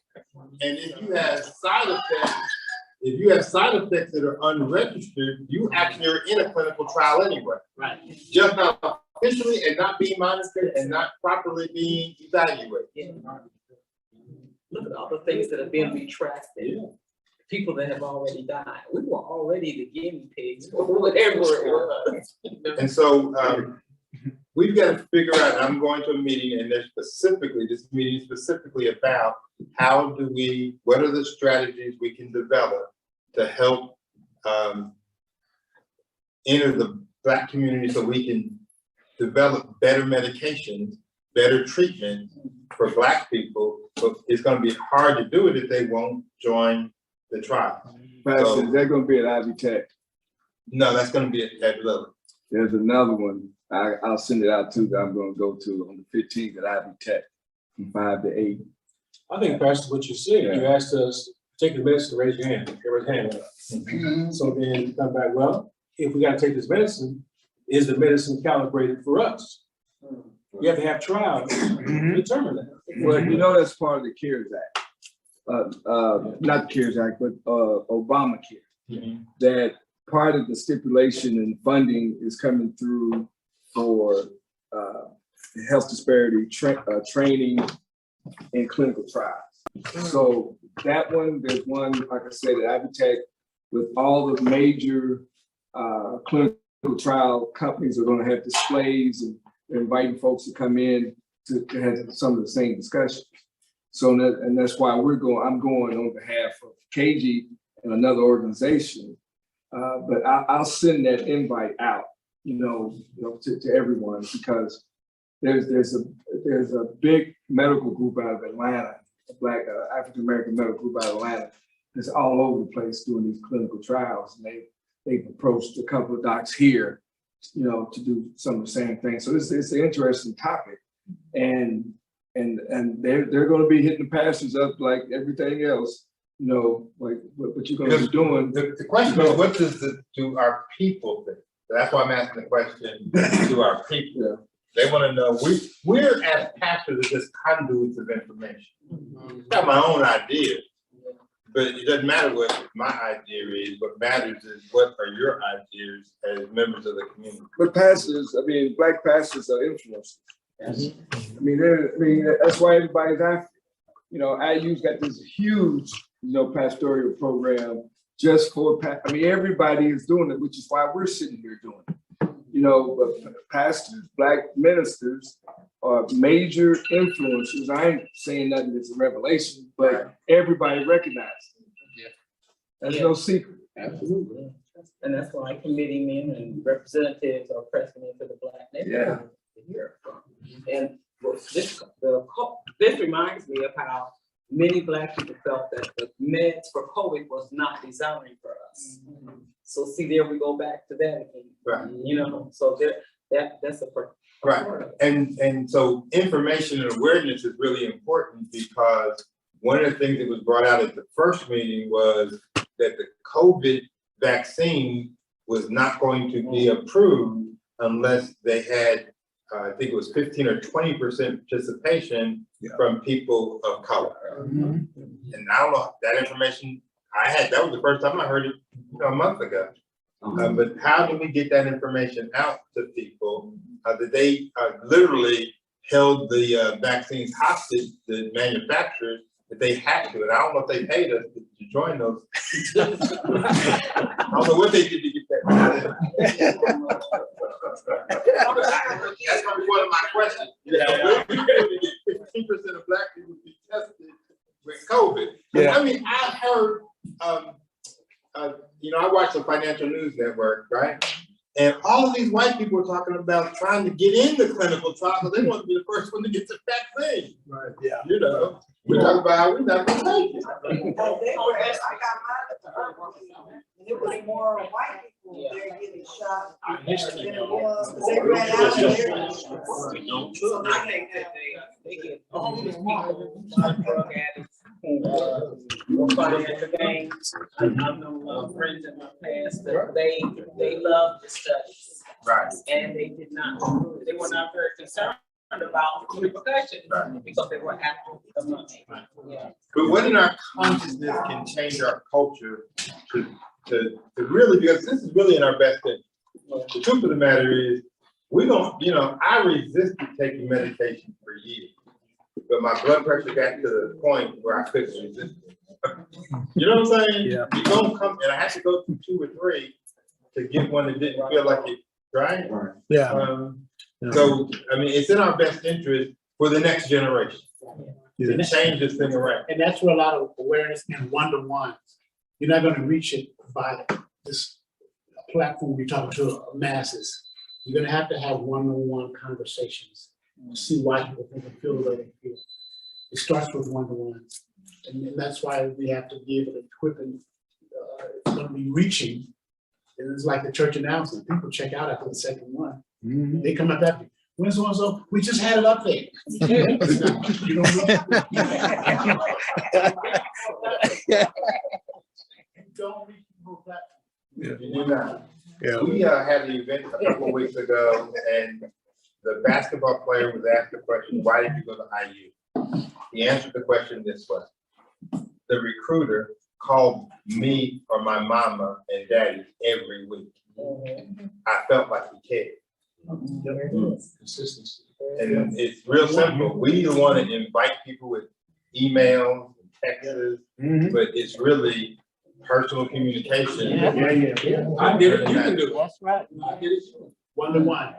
And if you have side effects, that are unregistered, you actually are in a clinical trial anyway. Right. Just not officially and not being monitored and not properly being evaluated. Look at all the things that have been retracted. People that have already died. We were already the guinea pigs or whatever it was. And so we've got to figure out, and I'm going to a meeting, and this meeting is specifically about what are the strategies we can develop to help enter the Black community so we can develop better medications, better treatment for Black people. But it's going to be hard to do it if they won't join the trial. So, is that going to be at Ivy Tech? No, that's going to be at Lilly. There's another one. I'll send it out too that I'm going to go to on the 15th at Ivy Tech from 5 to 8. I think, Pastor, what you said, you asked us, take the medicine, raise your hand. Everybody's hand up. So then you come back, well, if we got to take this medicine, is the medicine calibrated for us? You have to have trials to determine that. Well, that's part of the CARES Act. Not the CARES Act, but Obamacare. That part of the stipulation and funding is coming through for health disparity training and clinical trials. So that one, there's one, like I said, at Avitech, with all the major clinical trial companies are going to have displays, and they're inviting folks to come in to have some of the same discussions. So and that's why I'm going on behalf of KG and another organization. But I'll send that invite out, to everyone, because there's a big medical group out of Atlanta, a Black African American medical group out of Atlanta, that's all over the place doing these clinical trials, and they've approached a couple of docs here, to do some of the same things. So it's an interesting topic, and they're going to be hitting the pastors up like everything else. Like what you're going to be doing. The question is, what do our people think? That's why I'm asking the question to our people. Yeah. They want to know, we're as pastors just conduits of information. I got my own idea, but it doesn't matter what my idea is. What matters is what are your ideas as members of the community. But pastors, Black pastors are influencers. Yes. That's why everybody's after. IU's got this huge, pastoral program just for everybody is doing it, which is why we're sitting here doing it. But pastors, Black ministers are major influencers. I ain't saying nothing that's a revelation, but everybody recognizes it. Yeah. That's no secret. Absolutely. And that's why committeemen and representatives are pressing into the Black neighborhood to hear from. And this reminds me of how many Black people felt that the meds for COVID was not designed for us. So see, there we go back to that again. Right. So that's a right. And so information and awareness is really important, because one of the things that was brought out at the first meeting was that the COVID vaccine was not going to be approved unless they had, I think it was 15 or 20% participation from people of color. And I don't know, that information that was the first time I heard it a month ago. But how do we get that information out to people that they literally held the vaccines hostage, the manufacturers, that they had to, and I don't know if they paid us to join those. I don't know what they did to get that. That's gonna be one of my questions. Where do you get 15% of Black people be tested with COVID? Yeah. I heard, I watch the Financial News Network, right? And all of these white people are talking about trying to get in the clinical trial, so they want to be the first one to get the vaccine. Right. Yeah. We talk about how we're not gonna take it. It was more white people there getting shot than it was, because they ran out of there. So I think that they get homeless people, drug addicts, who financial gains. I know friends in my past that they love the studies. Right. And they were not very concerned about the repercussions because they were after the money. Yeah. But what in our consciousness can change our culture to really, because this is really in our best interest. The truth of the matter is, I resisted taking medication for years, but my blood pressure got to the point where I couldn't resist it. You know what I'm saying? Yeah. You don't come, and I had to go through 2 or 3 to get one that didn't feel like it, right? Yeah. So, it's in our best interest for the next generation to change this thing around. And that's where a lot of awareness and one-to-ones. You're not gonna reach it by this platform you're talking to masses. You're gonna have to have one-on-one conversations to see why people think and feel the way they feel. It starts with one-to-ones. And that's why we have to be able to equip and it's gonna be reaching. And it's like the church announcement. People check out after the second one. They come up after, when's so? We just had it up there. You don't reach people platform. We had an event a couple of weeks ago, and the basketball player was asked the question, why did you go to IU? He answered the question this way. The recruiter called me or my mama and daddy every week. I felt like he cared. Consistency. And it's real simple. We either want to invite people with emails and texts, but it's really personal communication. Yeah. I did it, you can do it. That's right. I did it. One-to-one.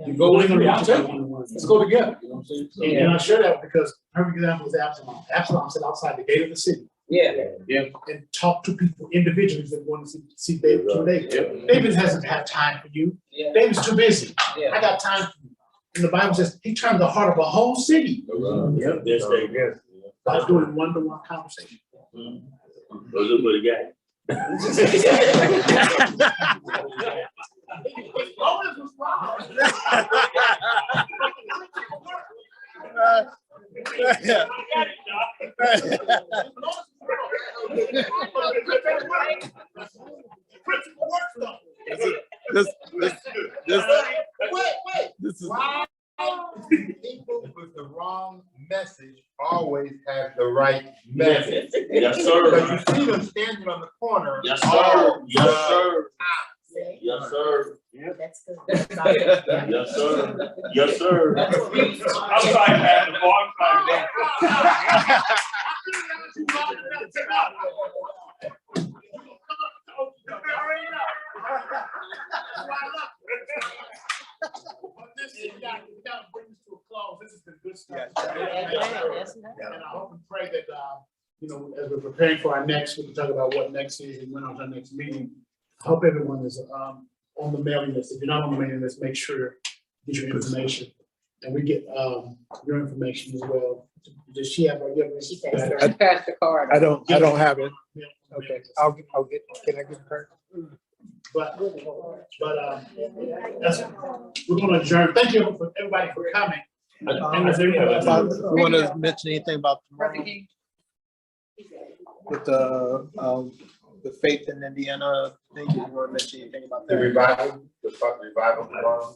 You go with me, I'll take it. Let's go together, you know what I'm saying? And I share that because perfect example is Absalom. Absalom sat outside the gate of the city. Yeah. And talked to people individually that want to see David. David hasn't had time for you. Yeah. David's too busy. Yeah. I got time for you. And the Bible says he turned the heart of a whole city by doing one-to-one conversation. Those are what you got. This is why people with the wrong message always have the right message. Yes, sir. But you see them standing on the corner. Yes, sir. Yes, sir. Yes, sir. That's good. Yes, sir. Yes, sir. I'm sorry, Pastor Paul. I'm sorry. We got to bring this to a close. This has been good stuff. And I hope and pray that, as we're preparing for our next, we can talk about what next is and when on our next meeting. I hope everyone is on the mailing list. If you're not on the mailing list, make sure you get your information. And we get your information as well. Does she have I passed the card. I don't have it. Okay, I'll get, can I get the card? But we're going to adjourn. Thank you for everybody for coming. You want to mention anything about tomorrow? With the Faith in Indiana thing, you want to mention anything about The that? revival, revival tomorrow.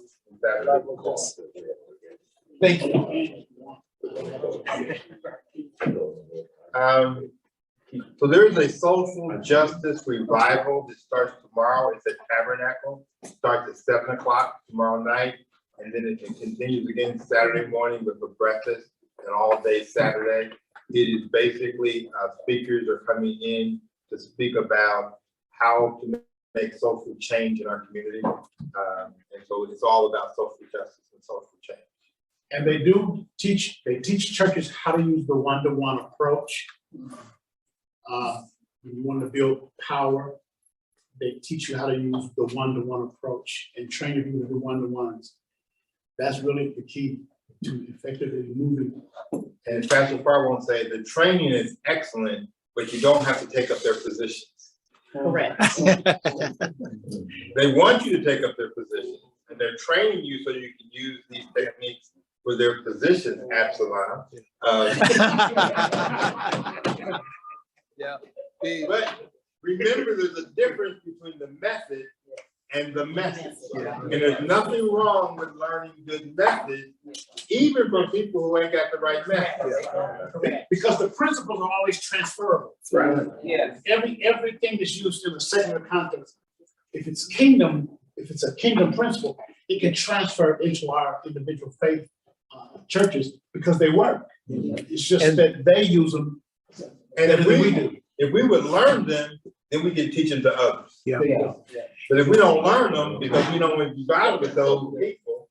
Thank you. So there is a social justice revival that starts tomorrow. It's at Tabernacle. It starts at 7 o'clock tomorrow night. And then it continues again Saturday morning with a breakfast and all day Saturday. It is basically speakers are coming in to speak about how to make social change in our community. And so it's all about social justice and social change. And they teach churches how to use the one-to-one approach. You want to build power, they teach you how to use the one-to-one approach and train you to do one-to-ones. That's really the key to effectively moving. And Pastor Farr won't say the training is excellent, but you don't have to take up their positions. Correct. They want you to take up their positions, and they're training you so you can use these techniques for their positions, Absalom. Yeah. But remember, there's a difference between the method and the message. And there's nothing wrong with learning good methods, even from people who ain't got the right method. Because the principles are always transferable. Right. Yes. Everything is used in a secular context. If it's a kingdom principle, it can transfer into our individual faith churches because they work. It's just that they use them. And if we would learn them, then we can teach them to others. Yeah. But if we don't learn them because we don't invite with those people,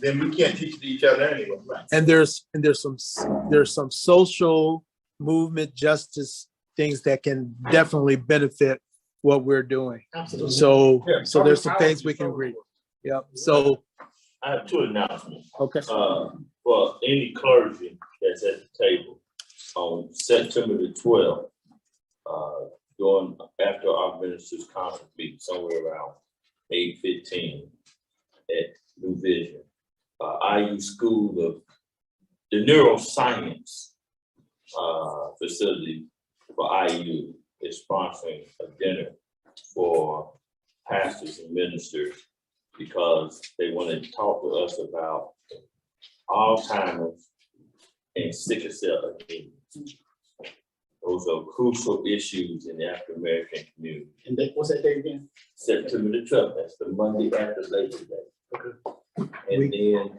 then we can't teach to each other anyway. And there's some social movement justice things that can definitely benefit what we're doing. Absolutely. So there's some things we can agree. Yeah. So I have two announcements. okay. For any clergy that's at the table on September the 12th, after our ministers' conference meeting, somewhere around 8:15 at New Vision, IU School of the Neuroscience facility for IU is sponsoring a dinner for pastors and ministers because they want to talk to us about Alzheimer's and sickle cell anemia. Those are crucial issues in the African American community. And what's that day again? September the 12th, that's the Monday after Labor Day. Okay. And then,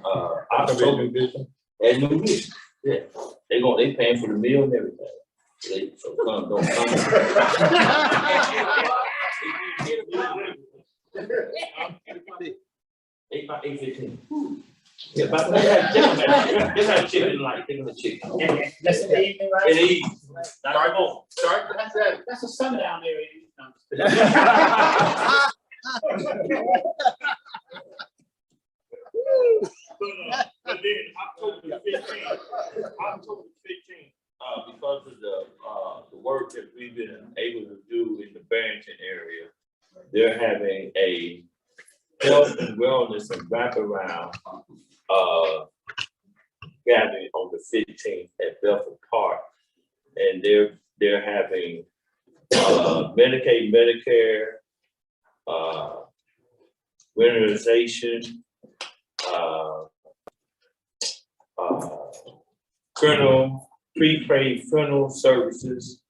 October, and New Vision, yeah, they paying for the meal and everything. So come, don't come. About 8:15. Yeah, but they have chicken like chicken. That's the evening, right? In the evening. That's a sundown area. But then October the 15th, Because of the work that we've been able to do in the Barrington area, they're having a health and wellness and wraparound gathering on the 15th at Belford Park. And they're having Medicaid, Medicare, winterization, prepaid funeral services,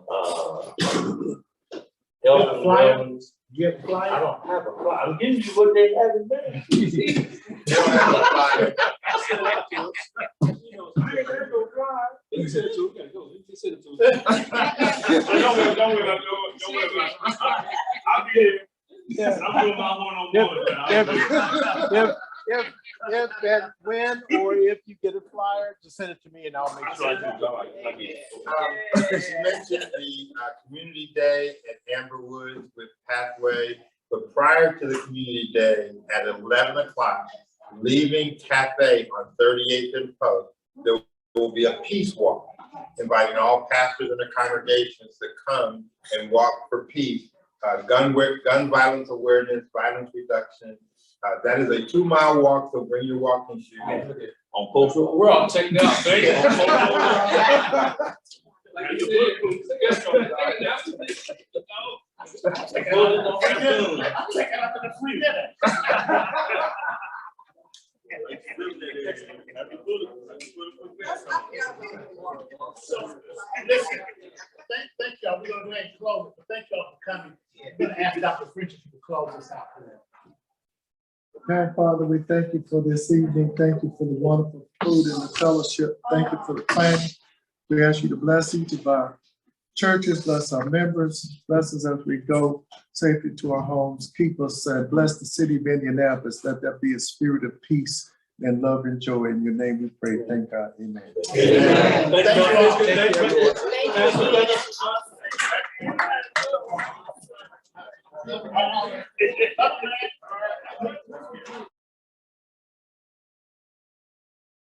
health and wellness. You have a flyer? I don't have a flyer. I'm giving you what they have in there. They don't have a flyer. You said it too. Okay, go. You said it too. Don't worry about it. I'll be here. I'm doing my one-on-one. If that win, or if you get a flyer, just send it to me and I'll make sure I do it. Chris mentioned the community day at Amber Woods with Pathway, but prior to the community day at 11 o'clock, leaving Cafe on 38th and Post, there will be a peace walk, inviting all pastors and the congregations to come and walk for peace, gun violence awareness, violence reduction. That is a 2-mile walk, so bring your walking shoes. On Pastoral. We're all checking out, thank you. So, listen, thank y'all. We're gonna go ahead and close it, but thank y'all for coming. I'm gonna ask Dr. French if you could close this out for them. Kind Father, we thank you for this evening. Thank you for the wonderful food and the fellowship. Thank you for the planning. We ask you to bless each of our churches, bless our members, bless us as we go safely to our homes. Keep us, bless the city of Indianapolis. Let there be a spirit of peace and love and joy. In your name we pray. Thank God. Amen. Amen. Thank you all. Thank you.